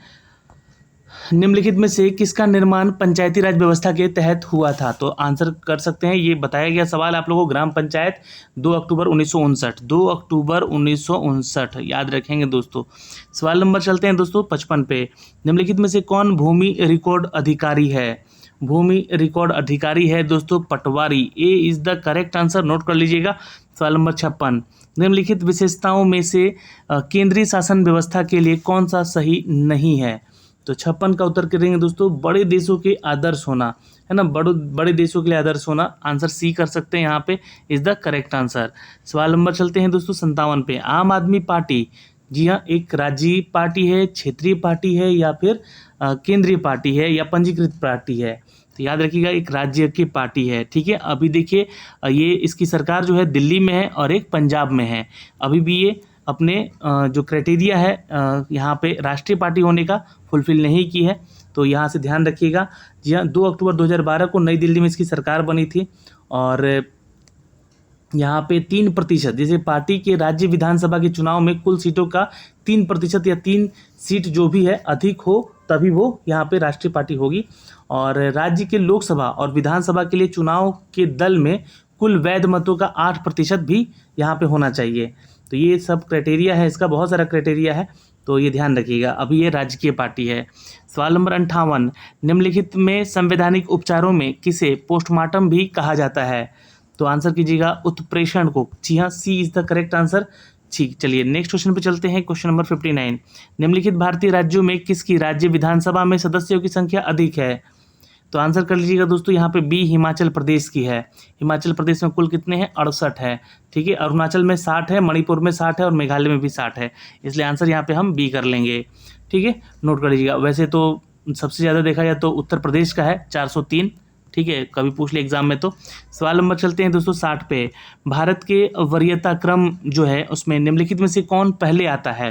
निम्नलिखित में से किसका निर्माण पंचायती राज व्यवस्था के तहत हुआ था? तो आंसर कर सकते हैं, ये बताया गया सवाल आप लोगों को, ग्राम पंचायत 2 अक्टूबर 1959, 2 अक्टूबर 1959 याद रखेंगे दोस्तों। सवाल नंबर चलते हैं दोस्तों 55 पे। निम्नलिखित में से कौन भूमि रिकॉर्ड अधिकारी है? भूमि रिकॉर्ड अधिकारी है दोस्तों पटवारी, A is the correct answer, note कर लीजिएगा। सवाल नंबर 56, निम्नलिखित विशेषताओं में से केंद्रीय शासन व्यवस्था के लिए कौन सा सही नहीं है? तो 56 का उत्तर करेंगे दोस्तों बड़े देशों के आदर्श होना, है ना, बड़े देशों के लिए आदर्श होना, आंसर सी कर सकते हैं यहाँ पे, इज द करेक्ट आंसर। सवाल नंबर चलते हैं दोस्तों 57 पे। आम आदमी पार्टी, जी हाँ, एक राज्य पार्टी है, क्षेत्रीय पार्टी है या फिर केंद्रीय पार्टी है या पंजीकृत पार्टी है? तो याद रखिएगा एक राज्य की पार्टी है। ठीक है, अभी देखिए ये इसकी सरकार जो है दिल्ली में है और एक पंजाब में है। अभी भी ये अपने जो क्राइटेरिया है यहाँ पे राष्ट्रीय पार्टी होने का फुलफिल नहीं की है, तो यहाँ से ध्यान रखिएगा। जी हाँ, 2 अक्टूबर 2012 को नई दिल्ली में इसकी सरकार बनी थी और यहाँ पे 3%, जैसे पार्टी के राज्य विधानसभा के चुनाव में कुल सीटों का 3% या 3 सीट जो भी है अधिक हो तभी वो यहाँ पे राष्ट्रीय पार्टी होगी। और राज्य के लोकसभा और विधानसभा के लिए चुनाव के दल में कुल वैध मतों का 8% भी यहाँ पे होना चाहिए। तो ये सब क्राइटेरिया है, इसका बहुत सारा क्राइटेरिया है, तो ये ध्यान रखिएगा। अभी ये राजकीय पार्टी है। सवाल नंबर 58, निम्नलिखित में संवैधानिक उपचारों में किसे पोस्टमार्टम भी कहा जाता है? तो आंसर कीजिएगा उत्प्रेषण को। जी हाँ, सी इज द करेक्ट आंसर। ठीक, चलिए नेक्स्ट क्वेश्चन पे चलते हैं। क्वेश्चन नंबर 59, निम्नलिखित भारतीय राज्यों में किसकी राज्य विधानसभा में सदस्यों की संख्या अधिक है? तो आंसर कर लीजिएगा दोस्तों यहाँ पे बी, हिमाचल प्रदेश की है। हिमाचल प्रदेश में कुल कितने हैं? 68 है। ठीक है, अरुणाचल में 60 है, मणिपुर में 60 है और मेघालय में भी 60 है, इसलिए आंसर यहाँ पे हम बी कर लेंगे। ठीक है, नोट कर लीजिएगा। वैसे तो सबसे ज़्यादा देखा जाए तो उत्तर प्रदेश का है 403। ठीक है, कभी पूछ ले एग्जाम में तो। सवाल नंबर चलते हैं दोस्तों 60 पे। भारत के वरीयता क्रम जो है उसमें निम्नलिखित में से कौन पहले आता है?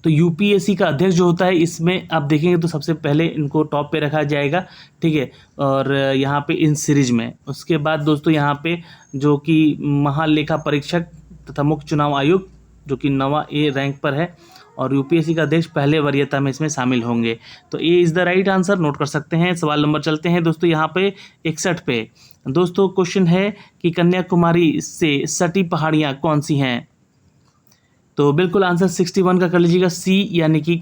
तो यूपीएससी का अध्यक्ष जो होता है इसमें आप देखेंगे तो सबसे पहले इनको टॉप पे रखा जाएगा। ठीक है, और यहाँ पे इन सीरीज में, उसके बाद दोस्तों यहाँ पे जो कि महालेखा परीक्षक तथा मुख्य चुनाव आयुक्त जो कि 9वां ए रैंक पर है, और यूपीएससी का अध्यक्ष पहले वरीयता में इसमें शामिल होंगे। तो A is the right answer, note कर सकते हैं। सवाल नंबर चलते हैं दोस्तों यहाँ पे 61 पे। दोस्तों क्वेश्चन है कि कन्याकुमारी से सटी पहाड़ियाँ कौन सी हैं? तो बिल्कुल आंसर 61 का कर लीजिएगा, सी, यानी कि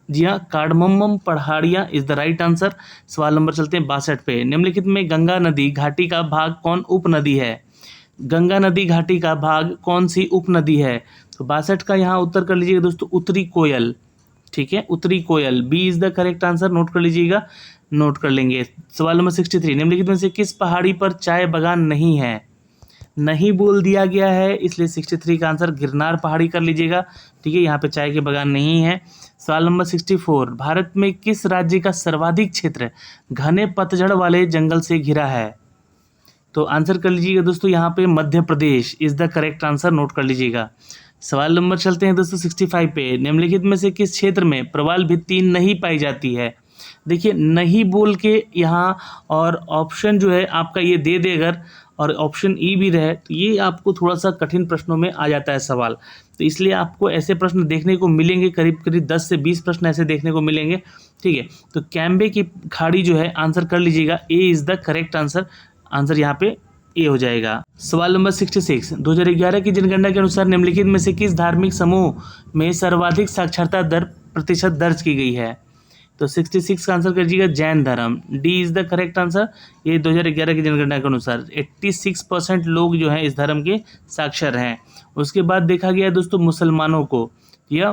जी हाँ, कार्डमम पहाड़ियाँ इज द राइट आंसर। सवाल नंबर चलते हैं 62 पे। निम्नलिखित में गंगा नदी घाटी का भाग कौन उप नदी है? गंगा नदी घाटी का भाग कौन सी उप नदी है? तो 62 का यहाँ उत्तर कर लीजिएगा दोस्तों उत्तरी कोयल, ठीक है, उत्तरी Koel, B is the correct answer, note कर लीजिएगा, नोट कर लेंगे। सवाल नंबर 63, निम्नलिखित में से किस पहाड़ी पर चाय बागान नहीं है? नहीं बोल दिया गया है, इसलिए 63 का आंसर गिरनार पहाड़ी कर लीजिएगा, ठीक है, यहाँ पे चाय के बागान नहीं है। सवाल नंबर 64, भारत में किस राज्य का सर्वाधिक क्षेत्र घने पतझड़ वाले जंगल से घिरा है? तो आंसर कर लीजिएगा दोस्तों, यहाँ पे Madhya Pradesh is the correct answer, note कर लीजिएगा। सवाल नंबर चलते हैं दोस्तों 65 पे, निम्नलिखित में से किस क्षेत्र में प्रवाल भित्ति नहीं पाई जाती है? देखिए नहीं बोल के यहाँ और ऑप्शन जो है आपका ये दे दे अगर, और ऑप्शन ई भी रहे तो ये आपको थोड़ा सा कठिन प्रश्नों में आ जाता है सवाल, तो इसलिए आपको ऐसे प्रश्न देखने को मिलेंगे, करीब करीब 10 से 20 प्रश्न ऐसे देखने को मिलेंगे, ठीक है। तो कैम्बे की खाड़ी जो है आंसर कर लीजिएगा, A is the correct answer, answer यहाँ पे ए हो जाएगा। सवाल नंबर 66, 2011 की जनगणना के अनुसार निम्नलिखित में से किस धार्मिक समूह में सर्वाधिक साक्षरता दर प्रतिशत दर्ज की गई है? तो 66 का आंसर करिएगा जैन धर्म, D is the correct answer. ये 2011 की जनगणना के अनुसार 86% लोग जो हैं इस धर्म के साक्षर हैं। उसके बाद देखा गया दोस्तों मुसलमानों को या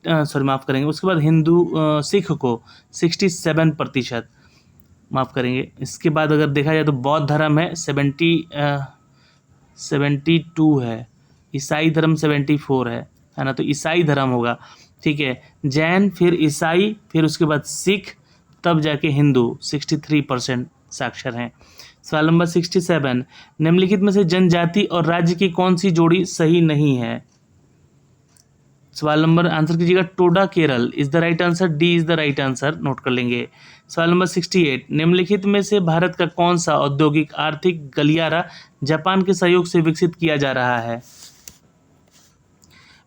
माफ़ करेंगे, उसके बाद हिंदू सिख को 67%, माफ़ करेंगे। इसके बाद अगर देखा जाए तो बौद्ध धर्म है 72 है, ईसाई धर्म 74 है ना, तो ईसाई धर्म होगा, ठीक है। जैन, फिर ईसाई, फिर उसके बाद सिख, तब जाके हिंदू 63% साक्षर हैं। सवाल नंबर 67, निम्नलिखित में से जनजाति और राज्य की कौन सी जोड़ी सही नहीं है? सवाल नंबर आंसर कीजिएगा Toda Kerala is the right answer, D is the right answer, note कर लेंगे। सवाल नंबर 68, निम्नलिखित में से भारत का कौन सा औद्योगिक आर्थिक गलियारा जापान के सहयोग से विकसित किया जा रहा है?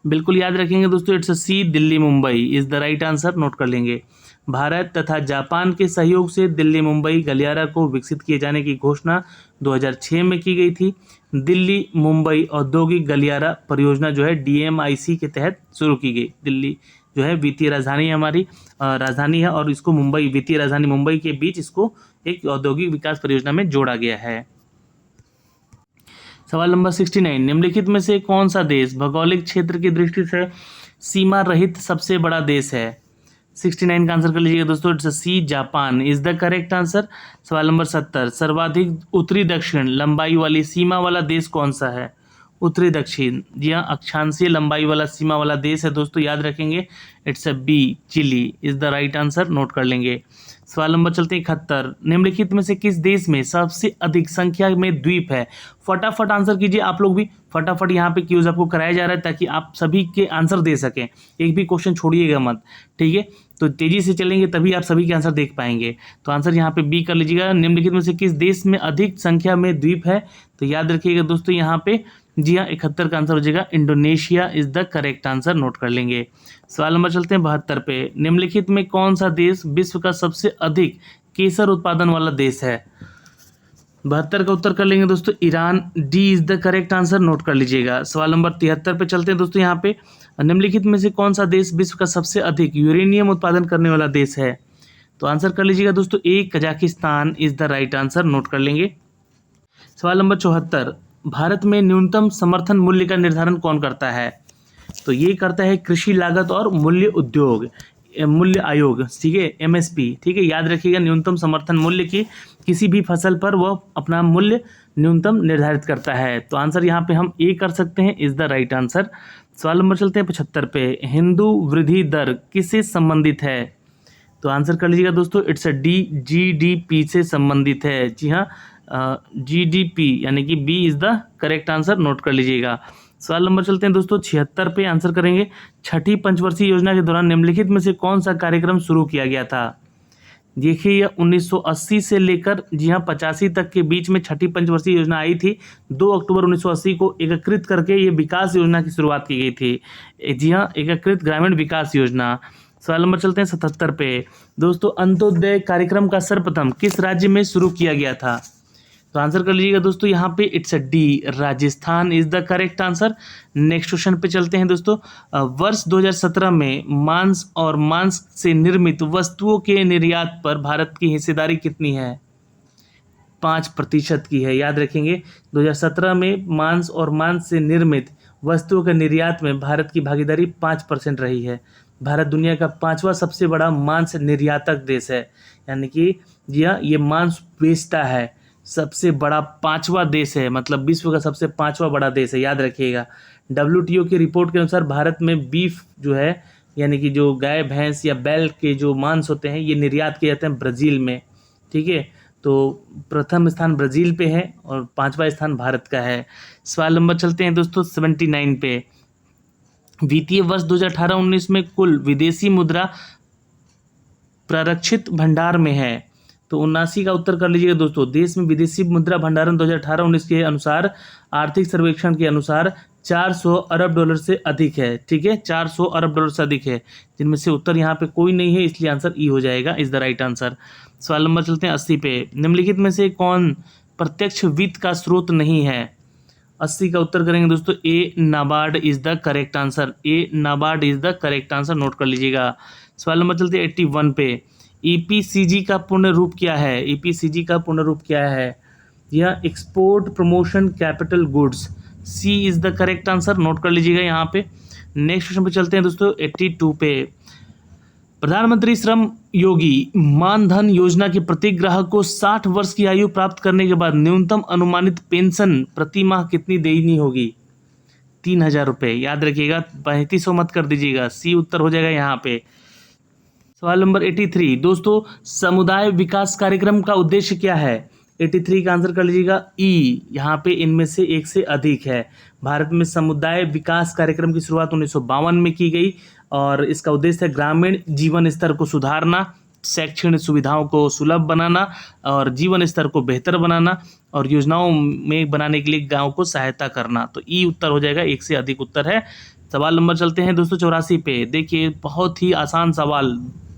बिल्कुल याद रखेंगे दोस्तों, it's C, Delhi Mumbai is the right answer, note कर लेंगे। भारत तथा जापान के सहयोग से दिल्ली मुंबई गलियारा को विकसित किए जाने की घोषणा 2006 में की गई थी। दिल्ली मुंबई औद्योगिक गलियारा परियोजना जो है DMIC के तहत शुरू की गई। दिल्ली जो है वित्तीय राजधानी हमारी राजधानी है, और इसको मुंबई, वित्तीय राजधानी मुंबई के बीच इसको एक औद्योगिक विकास परियोजना में जोड़ा गया है। सवाल नंबर 69, निम्नलिखित में से कौन सा देश भौगोलिक क्षेत्र की दृष्टि से सीमा रहित सबसे बड़ा देश है? 69 का आंसर कर लीजिएगा दोस्तों, it's C, Japan is the correct answer. सवाल नंबर 70, सर्वाधिक उत्तरी दक्षिण लंबाई वाली सीमा वाला देश कौन सा है? उत्तरी दक्षिण, जी हाँ, अक्षांशीय लंबाई वाला सीमा वाला देश है दोस्तों, याद रखेंगे, it's B, Chile is the right answer, note कर लेंगे। सवाल नंबर चलते हैं 71, निम्नलिखित में से किस देश में सबसे अधिक संख्या में द्वीप है? फटाफट आंसर कीजिए, आप लोग भी फटाफट, यहाँ पे क्यूज आपको कराया जा रहा है ताकि आप सभी के आंसर दे सकें, एक भी क्वेश्चन छोड़िएगा मत, ठीक है। तो तेजी से चलेंगे तभी आप सभी के आंसर देख पाएंगे। तो आंसर यहाँ पे बी कर लीजिएगा, निम्नलिखित में से किस देश में अधिक संख्या में द्वीप है? तो याद रखिएगा दोस्तों, यहाँ पे जी हाँ 71 का आंसर हो जाएगा, Indonesia is the correct answer, note कर लेंगे। सवाल नंबर चलते हैं 72 पे, निम्नलिखित में कौन सा देश विश्व का सबसे अधिक केसर उत्पादन वाला देश है? 72 का उत्तर कर लेंगे दोस्तों, Iran, D is the correct answer, note कर लीजिएगा। सवाल नंबर 73 पे चलते हैं दोस्तों, यहाँ पे निम्नलिखित में से कौन सा देश विश्व का सबसे अधिक यूरेनियम उत्पादन करने वाला देश है? तो आंसर कर लीजिएगा दोस्तों, A, Kazakhstan is the right answer, note कर लेंगे। सवाल नंबर 74, भारत में न्यूनतम समर्थन मूल्य का निर्धारण कौन करता है? तो ये करता है कृषि लागत और मूल्य आयोग, ठीक है, MSP, ठीक है, याद रखिएगा, न्यूनतम समर्थन मूल्य की किसी भी फसल पर वह अपना मूल्य न्यूनतम निर्धारित करता है। तो आंसर यहाँ पे हम ए कर सकते हैं, इज द राइट आंसर। सवाल नंबर चलते हैं 75 पे, हिंदू वृद्धि दर किससे संबंधित है? तो आंसर कर लीजिएगा दोस्तों, इट्स डी, GDP से संबंधित है, जी हाँ, GDP यानी कि B is the correct answer, note कर लीजिएगा। सवाल नंबर चलते हैं दोस्तों 76 पे, आंसर करेंगे, छठी पंचवर्षीय योजना के दौरान निम्नलिखित में से कौन सा कार्यक्रम शुरू किया गया था? देखिए यह 1980 से लेकर जी हाँ 85 तक के बीच में छठी पंचवर्षीय योजना आई थी। 2 अक्टूबर 1980 को एकीकृत करके ये विकास योजना की शुरुआत की गई थी, जी हाँ, एकीकृत ग्रामीण विकास योजना। सवाल नंबर चलते हैं 77 पे, दोस्तों अंत्योदय कार्यक्रम का सर्वप्रथम किस राज्य में शुरू किया गया था? तो आंसर कर लीजिएगा दोस्तों, यहाँ पे it's D, Rajasthan is the correct answer. Next question पे चलते हैं दोस्तों, वर्ष 2017 में मांस और मांस से निर्मित वस्तुओं के निर्यात पर भारत की हिस्सेदारी कितनी है? 5% की है, याद रखेंगे। 2017 में मांस और मांस से निर्मित वस्तुओं के निर्यात में भारत की भागीदारी 5% रही है। भारत दुनिया का 5वां सबसे बड़ा मांस निर्यातक देश है, यानी कि ये मांस बेचता है, सबसे बड़ा 5वां देश है, मतलब विश्व का सबसे 5वां बड़ा देश है, याद रखिएगा। WTO की रिपोर्ट के अनुसार भारत में बीफ जो है, यानी कि जो गाय भैंस या बैल के जो मांस होते हैं, ये निर्यात किए जाते हैं ब्राज़ील में, ठीक है। तो प्रथम स्थान ब्राज़ील पे है और 5वां स्थान भारत का है। सवाल नंबर चलते हैं दोस्तों 79 पे। वित्तीय वर्ष 2018-19 में कुल विदेशी मुद्रा प्ररक्षित भंडार में है, तो 79 का उत्तर कर लीजिएगा दोस्तों। देश में विदेशी मुद्रा भंडारण 2018-19 के अनुसार, आर्थिक सर्वेक्षण के अनुसार 400 अरब डॉलर से अधिक है, ठीक है, 400 अरब डॉलर से अधिक है, जिनमें से उत्तर यहाँ पे कोई नहीं है, इसलिए आंसर ई हो जाएगा, इज द राइट आंसर। सवाल नंबर चलते हैं 80 पे। निम्नलिखित में से कौन प्रत्यक्ष वित्त का स्रोत नहीं है? 80 का उत्तर करेंगे दोस्तों, A NABARD is the correct answer, A NABARD is the correct answer, note कर लीजिएगा। सवाल नंबर चलते हैं 81 पे। EPCG का पूर्ण रूप क्या है? EPCG का पूर्ण रूप क्या है? यह export promotion capital goods, C is the correct answer, note कर लीजिएगा यहाँ पे। नेक्स्ट क्वेश्चन पे चलते हैं दोस्तों 82 पे। प्रधानमंत्री श्रम योगी मानधन योजना के प्रत्येक ग्राहक को 60 वर्ष की आयु प्राप्त करने के बाद न्यूनतम अनुमानित पेंशन प्रति माह कितनी देनी होगी? 3000 रुपये, याद रखिएगा, 3500 मत कर दीजिएगा, सी उत्तर हो जाएगा यहाँ पे। सवाल नंबर 83 दोस्तों, समुदाय विकास कार्यक्रम का उद्देश्य क्या है? 83 का आंसर कर लीजिएगा ई, यहाँ पे इनमें से एक से अधिक है। भारत में समुदाय विकास कार्यक्रम की शुरुआत 1952 में की गई और इसका उद्देश्य है ग्रामीण जीवन स्तर को सुधारना, शैक्षणिक सुविधाओं को सुलभ बनाना और जीवन स्तर को बेहतर बनाना और योजनाओं में बनाने के लिए गाँव को सहायता करना। तो ई उत्तर हो जाएगा, एक से अधिक उत्तर है। सवाल नंबर चलते हैं दोस्तों 84 पे। देखिए, बहुत ही आसान सवाल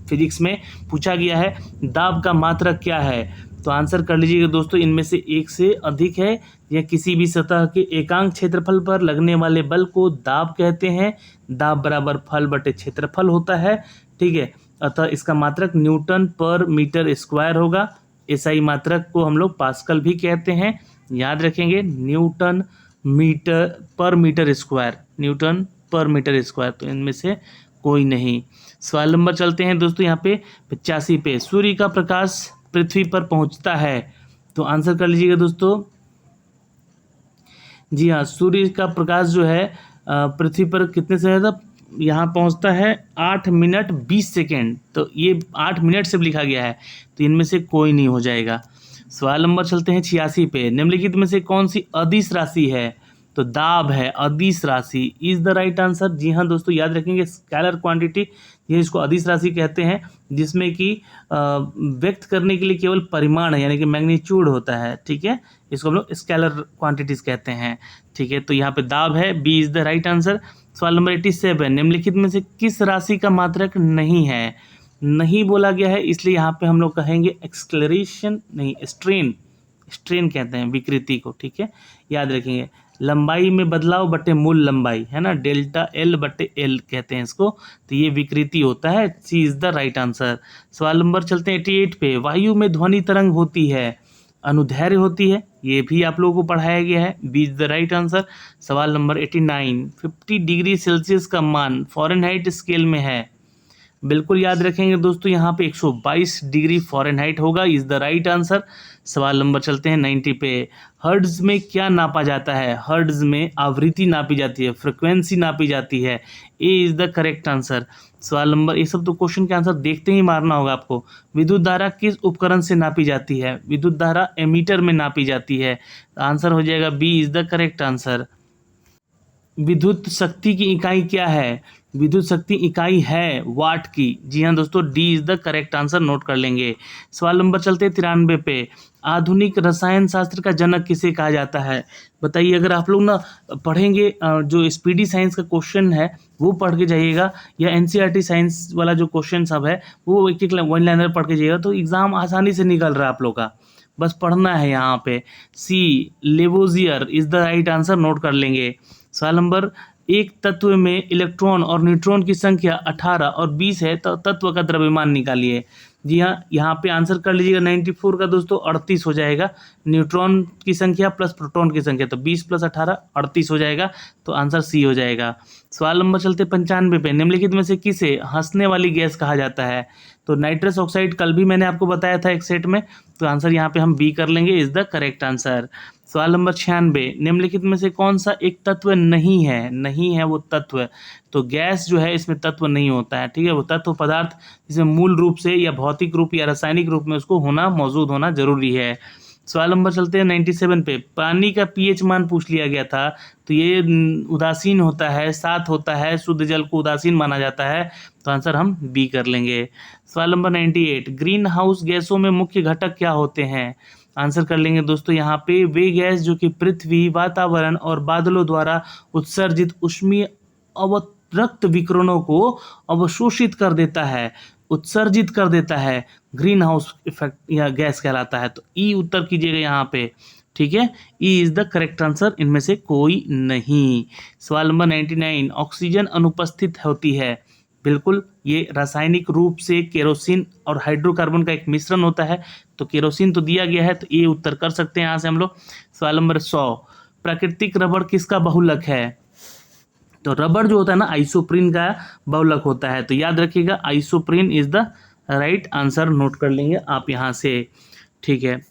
फिजिक्स में पूछा गया है, दाब का मात्रक क्या है? तो आंसर कर लीजिएगा दोस्तों, इनमें से एक से अधिक है। यह किसी भी सतह के एकांक क्षेत्रफल पर लगने वाले बल को दाब कहते हैं। दाब बराबर फल बटे क्षेत्रफल होता है, ठीक है। अतः इसका मात्रक न्यूटन पर मीटर स्क्वायर होगा। एसआई मात्रक को हम लोग पास्कल भी कहते हैं, याद रखेंगे, न्यूटन पर मीटर स्क्वायर, न्यूटन पर मीटर स्क्वायर, तो इनमें से कोई नहीं। सवाल नंबर चलते हैं दोस्तों यहाँ पे 85 पे। सूर्य का प्रकाश पृथ्वी पर पहुंचता है, तो आंसर कर लीजिएगा दोस्तों। जी हाँ, सूर्य का प्रकाश जो है पृथ्वी पर कितने समय तक यहाँ पहुंचता है? 8 मिनट 20 सेकेंड, तो ये 8 मिनट से लिखा गया है, तो इनमें से कोई नहीं हो जाएगा। सवाल नंबर चलते हैं 86 पे। निम्नलिखित में से कौन सी अदिश राशि है? तो दाब है, अदिश राशि इज द राइट आंसर। जी हाँ दोस्तों, याद रखेंगे, स्केलर क्वांटिटी, ये इसको अदिश राशि कहते हैं, जिसमें कि व्यक्त करने के लिए केवल परिमाण है, यानी कि मैग्नीट्यूड होता है, ठीक है। इसको हम लोग स्केलर क्वांटिटीज कहते हैं, ठीक है। तो यहाँ पे दाब है, B is the right answer. सवाल नंबर 87, निम्नलिखित में से किस राशि का मात्रक नहीं है? नहीं बोला गया है, इसलिए यहाँ पे हम लोग कहेंगे एक्सक्लेरेशन नहीं, स्ट्रेन कहते हैं विकृति को, ठीक है, याद रखेंगे। लंबाई में बदलाव बटे मूल लंबाई है ना, डेल्टा एल बटे एल कहते हैं इसको, तो ये विकृति होता है, सी इज द राइट आंसर। सवाल नंबर चलते हैं 88 पे। वायु में ध्वनि तरंग होती है, अनुदैर्घ्य होती है, ये भी आप लोगों को पढ़ाया गया है, B is the right answer. सवाल नंबर 89, 50 डिग्री सेल्सियस का मान फ़ारेनहाइट स्केल में है, बिल्कुल याद रखेंगे दोस्तों, यहाँ पे 122 डिग्री फ़ारेनहाइट होगा, इज द राइट आंसर। सवाल नंबर चलते हैं 90 पे। हर्ट्ज में क्या नापा जाता है? हर्ट्ज में आवृत्ति नापी जाती है, फ्रिक्वेंसी नापी जाती है, A is the correct answer. सवाल नंबर, ये सब तो क्वेश्चन के आंसर देखते ही मारना होगा आपको। विद्युत धारा किस उपकरण से नापी जाती है? विद्युत धारा एमीटर में नापी जाती है, आंसर हो जाएगा B is the correct answer. विद्युत शक्ति की इकाई क्या है? विद्युत शक्ति इकाई है वाट की, जी हाँ दोस्तों, D is the correct answer, note कर लेंगे। सवाल नंबर चलते हैं 93 पे। आधुनिक रसायन शास्त्र का जनक किसे कहा जाता है? बताइए, अगर आप लोग ना पढ़ेंगे, जो स्पीडी साइंस का क्वेश्चन है वो पढ़ के जाइएगा, या एनसीईआरटी साइंस वाला जो क्वेश्चन सब है वो एक एक वन लाइनर पढ़ के जाइएगा, तो एग्जाम आसानी से निकल रहा है आप लोग का, बस पढ़ना है यहाँ पे। C Lavoisier is the right answer, note कर लेंगे। सवाल नंबर, एक तत्व में इलेक्ट्रॉन और न्यूट्रॉन की संख्या 18 और 20 है, तो तत्व का द्रव्यमान निकालिए। जी हाँ, यहाँ पे आंसर कर लीजिएगा 94 का दोस्तों 38 हो जाएगा। न्यूट्रॉन की संख्या प्लस प्रोटॉन की संख्या, तो 20 + 18 38 हो जाएगा, तो आंसर सी हो जाएगा। सवाल नंबर चलते 95 पे, निम्नलिखित में से किसे हंसने वाली गैस कहा जाता है? तो नाइट्रस ऑक्साइड कल भी मैंने आपको बताया था एक सेट में, तो आंसर यहाँ पे हम बी कर लेंगे, इज द करेक्ट आंसर। सवाल नंबर 96, निम्नलिखित में से कौन सा एक तत्व नहीं है? नहीं है वो तत्व, तो गैस जो है इसमें तत्व नहीं होता है, ठीक है। वो तत्व पदार्थ इसमें मूल रूप से या भौतिक रूप या रासायनिक रूप में उसको होना, मौजूद होना जरूरी है। सवाल नंबर चलते हैं 97 पे, पानी का पीएच मान पूछ लिया गया था, तो ये उदासीन होता है, 7 होता है, शुद्ध जल को उदासीन माना जाता है, तो आंसर हम बी कर लेंगे। सवाल नंबर 98, ग्रीन हाउस गैसों में मुख्य घटक क्या होते हैं? आंसर कर लेंगे दोस्तों यहाँ पे, वे गैस जो कि पृथ्वी, वातावरण और बादलों द्वारा उत्सर्जित ऊष्मीय अवरक्त विकिरणों को अवशोषित कर देता है, उत्सर्जित कर देता है, ग्रीन हाउस इफेक्ट या गैस कहलाता है। तो ई उत्तर कीजिएगा यहाँ पे, ठीक है। E is the correct answer, इनमें से कोई नहीं। सवाल नंबर 99, ऑक्सीजन अनुपस्थित होती है, बिल्कुल ये रासायनिक रूप से केरोसिन और हाइड्रोकार्बन का एक मिश्रण होता है, तो केरोसिन तो दिया गया है, तो ये उत्तर कर सकते हैं यहाँ से हम लोग। सवाल नंबर 100, प्राकृतिक रबड़ किसका बहुलक है? तो रबड़ जो होता है ना, आइसोप्रीन का बहुलक होता है, तो याद रखिएगा isoprene is the right answer, note कर लेंगे आप यहाँ से, ठीक है।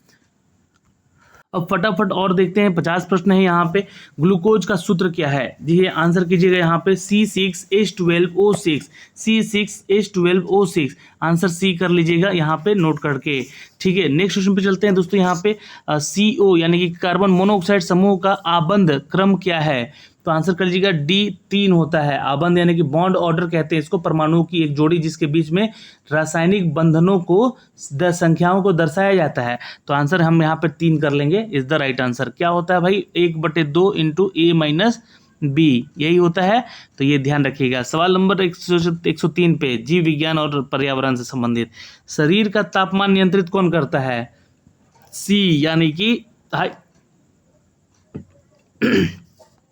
अब फटाफट और देखते हैं, 50 प्रश्न है यहाँ पे। ग्लूकोज का सूत्र क्या है? जी ये आंसर कीजिएगा यहाँ पे C6H12O6, C6H12O6, आंसर सी कर लीजिएगा यहाँ पे नोट करके, ठीक है। नेक्स्ट क्वेश्चन पे चलते हैं दोस्तों। यहाँ पे CO यानी कि कार्बन मोनोऑक्साइड समूह का आबंध क्रम क्या है? तो आंसर कर लीजिएगा D3 होता है। आबंध यानी कि बॉन्ड ऑर्डर कहते हैं इसको, परमाणुओं की एक जोड़ी जिसके बीच में रासायनिक बंधनों को संख्याओं को दर्शाया जाता है, तो आंसर हम यहाँ पे 3 कर लेंगे, इज द राइट आंसर। क्या होता है भाई? 1/2 × A - B, यही होता है, तो ये ध्यान रखिएगा। सवाल नंबर 103 पे, जीव विज्ञान और पर्यावरण से संबंधित, शरीर का तापमान नियंत्रित कौन करता है? सी यानी कि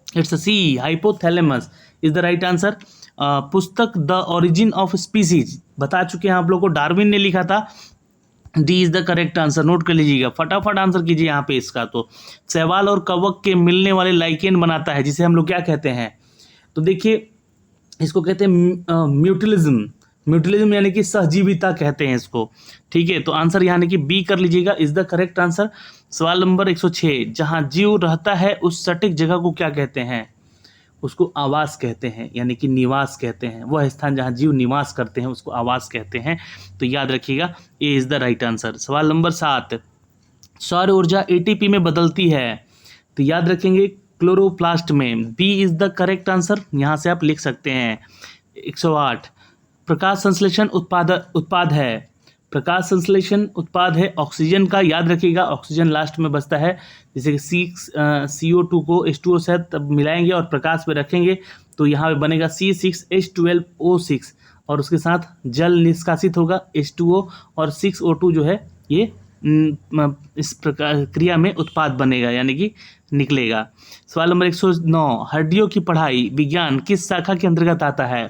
it's C, hypothalamus is the right answer. पुस्तक द ओरिजिन ऑफ स्पीसीज बता चुके हैं आप लोगों को, डार्विन ने लिखा था, D is the correct answer, note कर लीजिएगा, फटाफट आंसर कीजिए यहाँ पे इसका। तो शैवाल और कवक के मिलने वाले लाइकेन बनाता है, जिसे हम लोग क्या कहते हैं? तो देखिए इसको कहते हैं म्यूटिलिज्म, म्यूटिलिज्म यानी कि सहजीविता कहते हैं इसको, ठीक है। तो आंसर यानी कि बी कर लीजिएगा, इज द करेक्ट आंसर। सवाल नंबर 106, जहां जीव रहता है उस सटीक जगह को क्या कहते हैं? उसको आवास कहते हैं, यानी कि निवास कहते हैं। वह स्थान जहां जीव निवास करते हैं उसको आवास कहते हैं, तो याद रखिएगा, ए इज द राइट आंसर। सवाल नंबर 7, सौर ऊर्जा ATP में बदलती है, तो याद रखेंगे क्लोरोप्लास्ट में, B is the correct answer, यहां से आप लिख सकते हैं। 108, प्रकाश संश्लेषण उत्पाद है, प्रकाश संश्लेषण उत्पाद है ऑक्सीजन का, याद रखिएगा ऑक्सीजन लास्ट में बचता है, जैसे कि CO2 को H2O से तब मिलाएंगे और प्रकाश में रखेंगे, तो यहाँ पे बनेगा C6H12O6, और उसके साथ जल निष्कासित होगा H2O, और 6O2 जो है ये इस प्रकार क्रिया में उत्पाद बनेगा, यानी कि निकलेगा। सवाल नंबर 109, हड्डियों की पढ़ाई विज्ञान किस शाखा के अंतर्गत आता है?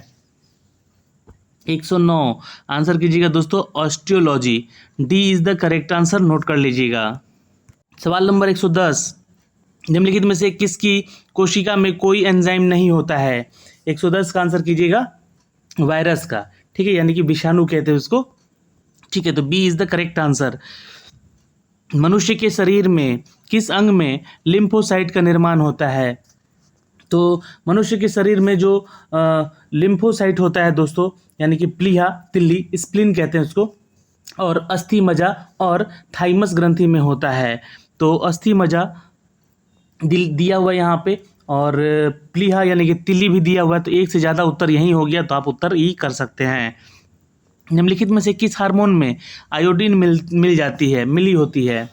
109 आंसर कीजिएगा दोस्तों, osteology, D is the correct answer, note कर लीजिएगा। सवाल नंबर 110, निम्नलिखित में से किसकी कोशिका में कोई एंजाइम नहीं होता है? 110 का आंसर कीजिएगा, वायरस का, ठीक है, यानी कि विषाणु कहते हैं उसको, ठीक है। तो B is the correct answer. मनुष्य के शरीर में किस अंग में लिम्फोसाइट का निर्माण होता है? तो मनुष्य के शरीर में जो लिम्फोसाइट होता है दोस्तों, यानी कि प्लीहा, तिल्ली, स्प्लीन कहते हैं उसको, और अस्थि मज्जा और थाइमस ग्रंथि में होता है। तो अस्थि मज्जा दिया हुआ यहाँ पे, और प्लीहा यानी कि तिल्ली भी दिया हुआ है, तो एक से ज़्यादा उत्तर यही हो गया, तो आप उत्तर ई कर सकते हैं। निम्नलिखित में से किस हार्मोन में आयोडीन मिल जाती है, मिली होती है?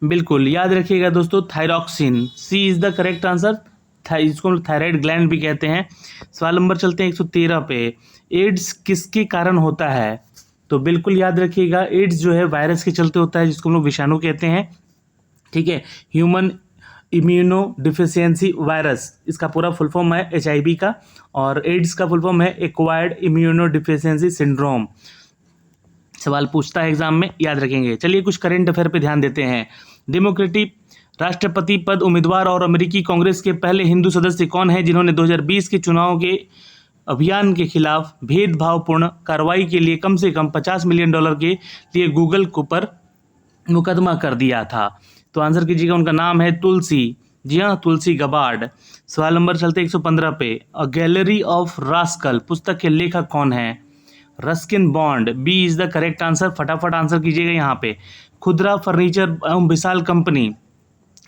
बिल्कुल याद रखिएगा दोस्तों, thyroxine, C is the correct answer, इसको थायराइड ग्लैंड भी कहते हैं। सवाल नंबर चलते हैं 113 पे, एड्स किसके कारण होता है? तो बिल्कुल याद रखिएगा, एड्स जो है वायरस के चलते होता है, जिसको हम लोग विषाणु कहते हैं, ठीक है। ह्यूमन इम्यूनो डिफिशियंसी वायरस, इसका पूरा फुल फॉर्म है HIV का, और एड्स का फुल फॉर्म है एक्वायर्ड इम्यूनो डिफिशियंसी सिंड्रोम। सवाल पूछता है एग्जाम में, याद रखेंगे। चलिए कुछ करंट अफेयर पे ध्यान देते हैं। डेमोक्रेटिक राष्ट्रपति पद उम्मीदवार और अमेरिकी कांग्रेस के पहले हिंदू सदस्य कौन है जिन्होंने 2020 के चुनाव के अभियान के खिलाफ भेदभावपूर्ण कार्रवाई के लिए कम से कम $50 मिलियन के लिए गूगल पर मुकदमा कर दिया था? तो आंसर कीजिएगा, उनका नाम है तुलसी। जी हाँ, तुलसी गबार्ड। सवाल नंबर चलते 115 पे। अ गैलरी ऑफ रास्कल पुस्तक के लेखक कौन है? Ruskin Bond. B is the correct answer. फटाफट आंसर कीजिएगा यहाँ पे। खुदरा फर्नीचर एवं विशाल कंपनी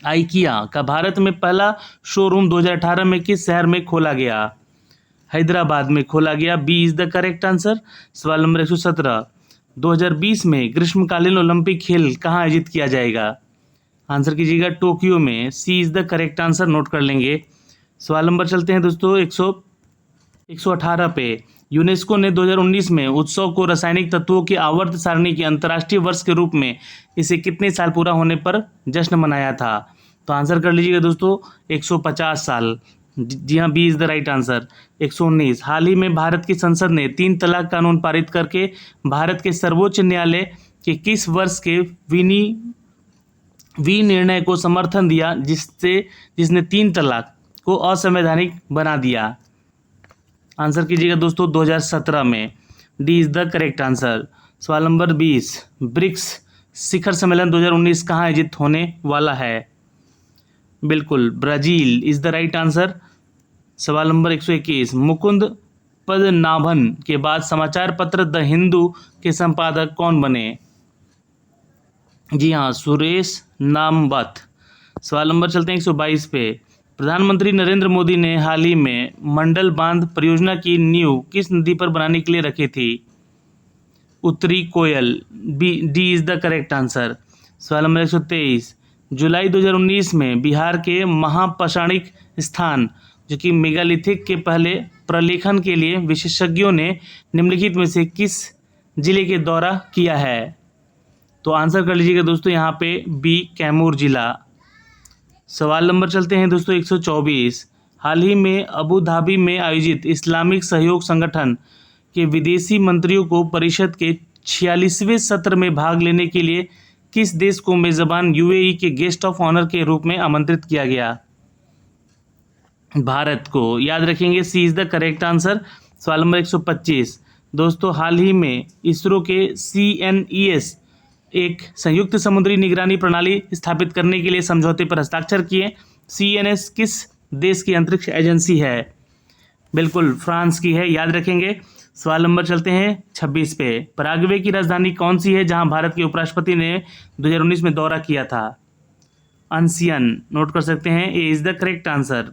आइकिया का भारत में पहला शोरूम 2018 में किस शहर में खोला गया? हैदराबाद में खोला गया। B is the correct answer. सवाल नंबर 117। 2020 में ग्रीष्मकालीन ओलंपिक खेल कहाँ आयोजित किया जाएगा? आंसर कीजिएगा, टोक्यो में। C is the correct answer, note कर लेंगे। सवाल नंबर चलते हैं दोस्तों 118 पे। यूनेस्को ने 2019 में उत्सव को रासायनिक तत्वों की आवर्त सारणी के अंतर्राष्ट्रीय वर्ष के रूप में इसे कितने साल पूरा होने पर जश्न मनाया था? तो आंसर कर लीजिएगा दोस्तों, 150 साल। जी हाँ, B is the right answer. 119। हाल ही में भारत की संसद ने 3 तलाक कानून पारित करके भारत के सर्वोच्च न्यायालय के किस वर्ष के विनिर्णय को समर्थन दिया जिसने 3 तलाक को असंवैधानिक बना दिया? आंसर कीजिएगा दोस्तों, 2017 में। D is the correct answer. सवाल नंबर 20। ब्रिक्स शिखर सम्मेलन 2019 कहाँ आयोजित होने वाला है? बिल्कुल, Brazil is the right answer. सवाल नंबर 121। मुकुंद पद्मनाभन के बाद समाचार पत्र द हिंदू के संपादक कौन बने? जी हाँ, सुरेश नामवत। सवाल नंबर चलते हैं 122 पे। प्रधानमंत्री नरेंद्र मोदी ने हाल ही में मंडल बांध परियोजना की नींव किस नदी पर बनाने के लिए रखी थी? उत्तरी Koel. D is the correct answer. सवाल नंबर 123। जुलाई 2019 में बिहार के महापाषाणिक स्थान जो कि मेगालिथिक के पहले प्रलेखन के लिए विशेषज्ञों ने निम्नलिखित में से किस जिले के दौरा किया है? तो आंसर कर लीजिएगा दोस्तों यहाँ पे, बी कैमूर जिला। सवाल नंबर चलते हैं दोस्तों 124। हाल ही में अबू धाबी में आयोजित इस्लामिक सहयोग संगठन के विदेशी मंत्रियों को परिषद के 46वें सत्र में भाग लेने के लिए किस देश को मेजबान यूएई के गेस्ट ऑफ ऑनर के रूप में आमंत्रित किया गया? भारत को, याद रखेंगे। C is the correct answer. सवाल नंबर 125। दोस्तों हाल ही में इसरो के CNES एक संयुक्त समुद्री निगरानी प्रणाली स्थापित करने के लिए समझौते पर हस्ताक्षर किए। CNS किस देश की अंतरिक्ष एजेंसी है? बिल्कुल, फ्रांस की है, याद रखेंगे। सवाल नंबर चलते हैं 26 पे। पराग्वे की राजधानी कौन सी है जहां भारत के उपराष्ट्रपति ने 2019 में दौरा किया था? अनसियन, नोट कर सकते हैं। A is the correct answer.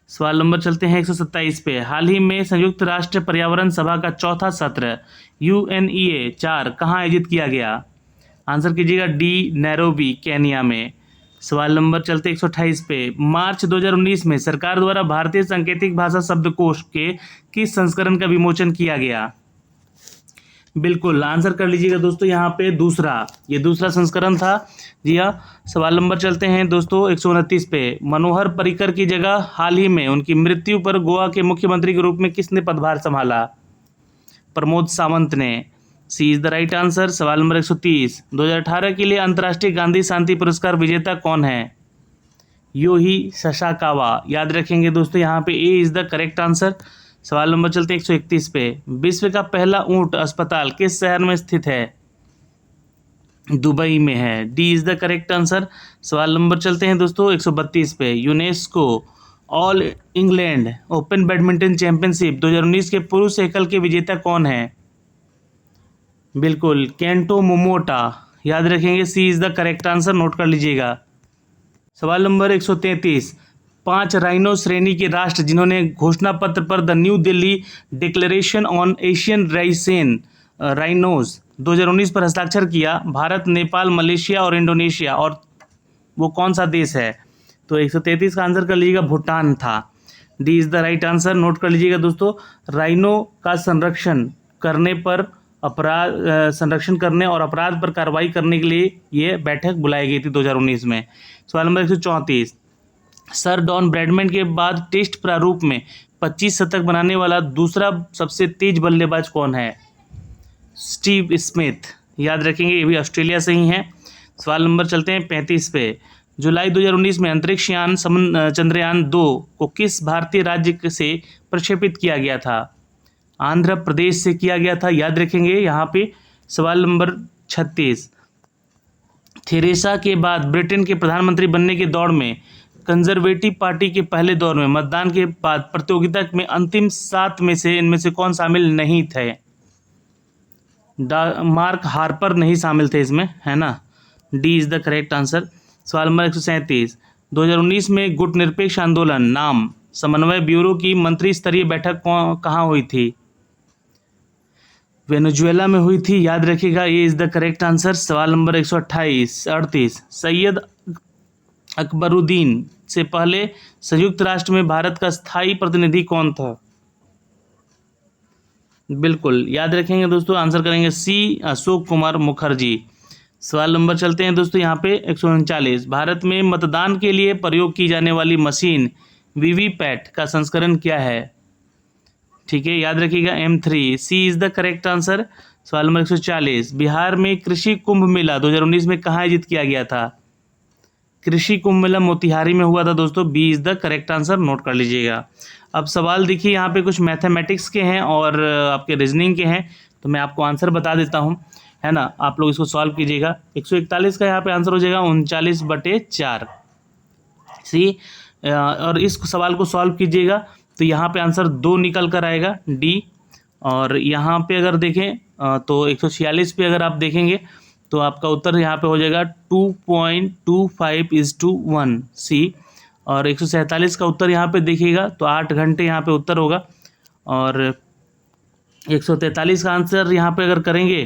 सवाल नंबर चलते हैं 127 पे। हाल ही में संयुक्त राष्ट्र पर्यावरण सभा का 4था सत्र UNEA 4 कहाँ आयोजित किया गया? आंसर कीजिएगा, डी नैरोबी केन्या में। सवाल नंबर चलते 128 पे। मार्च 2019 में सरकार द्वारा भारतीय सांकेतिक भाषा शब्दकोश के किस संस्करण का विमोचन किया गया? बिल्कुल, आंसर कर लीजिएगा दोस्तों यहाँ पे दूसरा। ये दूसरा संस्करण था। जी हाँ। सवाल नंबर चलते हैं दोस्तों 129 पे। मनोहर पर्रिकर की जगह हाल ही में उनकी मृत्यु पर गोवा के मुख्यमंत्री के रूप में किसने पदभार संभाला? प्रमोद सावंत ने। सी इज द राइट आंसर। सवाल नंबर 130। 2018 के लिए अंतर्राष्ट्रीय गांधी शांति पुरस्कार विजेता कौन है? योही ससाकावा, याद रखेंगे दोस्तों यहाँ पे। ए इज द करेक्ट आंसर। सवाल नंबर चलते हैं 131 पे। विश्व का पहला ऊंट अस्पताल किस शहर में स्थित है? दुबई में है। D is the correct answer. सवाल नंबर चलते हैं दोस्तों 132 पे। UNESCO all England open badminton championship 2019 के पुरुष एकल के विजेता कौन है? बिल्कुल, केंटो मोमोटा, याद रखेंगे। C is the correct answer, note कर लीजिएगा। सवाल नंबर 133। 5 राइनो श्रेणी के राष्ट्र जिन्होंने घोषणा पत्र पर the new Delhi declaration on Asian rhinos 2019 पर हस्ताक्षर किया। भारत, नेपाल, मलेशिया और इंडोनेशिया, और वो कौन सा देश है? तो 133 का आंसर कर लीजिएगा, भूटान था। D is the right answer, note कर लीजिएगा दोस्तों। राइनो का संरक्षण करने और अपराध पर कार्रवाई करने के लिए ये बैठक बुलाई गई थी 2019 में। सवाल नंबर 134। सर डॉन ब्रैडमैन के बाद टेस्ट प्रारूप में 25 शतक बनाने वाला दूसरा सबसे तेज बल्लेबाज कौन है? स्टीव स्मिथ, याद रखेंगे, ये भी ऑस्ट्रेलिया से ही है। सवाल नंबर चलते हैं 35 पे। जुलाई 2019 में अंतरिक्ष यान चंद्रयान 2 को किस भारतीय राज्य से प्रक्षेपित किया गया था? आंध्र प्रदेश से किया गया था, याद रखेंगे यहाँ पे। सवाल नंबर 36। थेरेसा के बाद ब्रिटेन के प्रधानमंत्री बनने के दौड़ में कंजर्वेटिव पार्टी के पहले दौर में मतदान के बाद प्रतियोगिता में अंतिम 7 में से इनमें से कौन शामिल नहीं थे? मार्क हार्पर नहीं शामिल थे इसमें, है ना। D is the correct answer. सवाल नंबर 137। 2019 में गुटनिरपेक्ष आंदोलन नाम समन्वय ब्यूरो की मंत्री स्तरीय बैठक कहाँ हुई थी? वेनेजुएला में हुई थी, याद रखिएगा, ये इज द करेक्ट आंसर। सवाल नंबर 138। सैयद अकबरुद्दीन से पहले संयुक्त राष्ट्र में भारत का स्थायी प्रतिनिधि कौन था? बिल्कुल याद रखेंगे दोस्तों, आंसर करेंगे सी, अशोक कुमार मुखर्जी। सवाल नंबर चलते हैं दोस्तों यहाँ पे 139। भारत में मतदान के लिए प्रयोग की जाने वाली मशीन वीवीपैट का संस्करण क्या है? ठीक है, याद रखिएगा M3, C is the correct answer. सवाल नंबर 140। बिहार में कृषि कुंभ मेला 2019 में कहाँ आयोजित किया गया था? कृषि कुंभ मेला मोतिहारी में हुआ था दोस्तों, B is the correct answer, note कर लीजिएगा। अब सवाल देखिए यहाँ पे कुछ मैथमेटिक्स के हैं और आपके रीजनिंग के हैं, तो मैं आपको आंसर बता देता हूँ, है ना। आप लोग इसको सॉल्व कीजिएगा। 141 का यहाँ पे आंसर हो जाएगा 39/4 सी। और इस सवाल को सॉल्व कीजिएगा तो यहाँ पे आंसर 2 निकल कर आएगा, डी। और यहाँ पे अगर देखें तो 146 पे अगर आप देखेंगे तो आपका उत्तर यहाँ पे हो जाएगा 2.25:1 सी। और 147 का उत्तर यहाँ पे देखिएगा तो 8 घंटे यहाँ पे उत्तर होगा। और 143 का आंसर यहाँ पे अगर करेंगे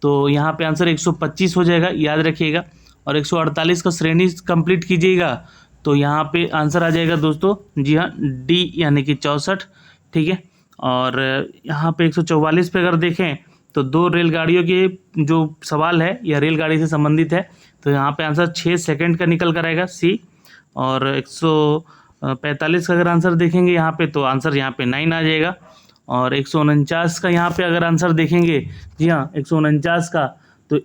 तो यहाँ पे आंसर 125 हो जाएगा, याद रखिएगा। और 148 का श्रेणी कंप्लीट कीजिएगा तो यहाँ पे आंसर आ जाएगा दोस्तों, जी हाँ, डी यानी कि 64, ठीक है। और यहाँ पे 144 पे अगर देखें तो 2 रेलगाड़ियों के जो सवाल है या रेलगाड़ी से संबंधित है, तो यहाँ पे आंसर 6 सेकंड का निकल कर आएगा, सी। और 145 का अगर आंसर देखेंगे यहाँ पे तो आंसर यहाँ पे 9 आ जाएगा। और 149 का यहाँ पे अगर आंसर देखेंगे, जी हाँ, 149 का तो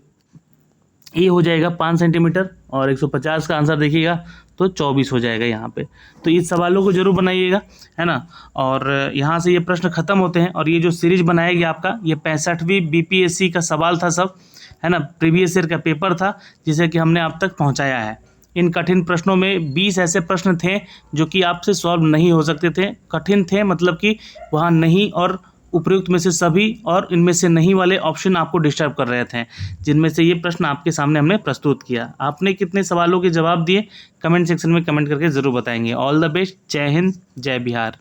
ये हो जाएगा 5 सेंटीमीटर। और 150 का आंसर देखिएगा तो 24 हो जाएगा यहाँ पे। तो इस सवालों को जरूर बनाइएगा, है ना। और यहाँ से ये प्रश्न खत्म होते हैं। और ये जो सीरीज बनाया गया आपका, ये 65वीं BPSC का सवाल था सब, है ना, प्रीवियस ईयर का पेपर था जिसे कि हमने आप तक पहुँचाया है। इन कठिन प्रश्नों में 20 ऐसे प्रश्न थे जो कि आपसे सॉल्व नहीं हो सकते थे, कठिन थे, मतलब कि वहाँ नहीं और उपयुक्त में से सभी और इनमें से नहीं वाले ऑप्शन आपको डिस्टर्ब कर रहे थे, जिनमें से ये प्रश्न आपके सामने हमने प्रस्तुत किया। आपने कितने सवालों के जवाब दिए कमेंट सेक्शन में कमेंट करके ज़रूर बताएंगे। ऑल द बेस्ट, जय हिंद, जय बिहार।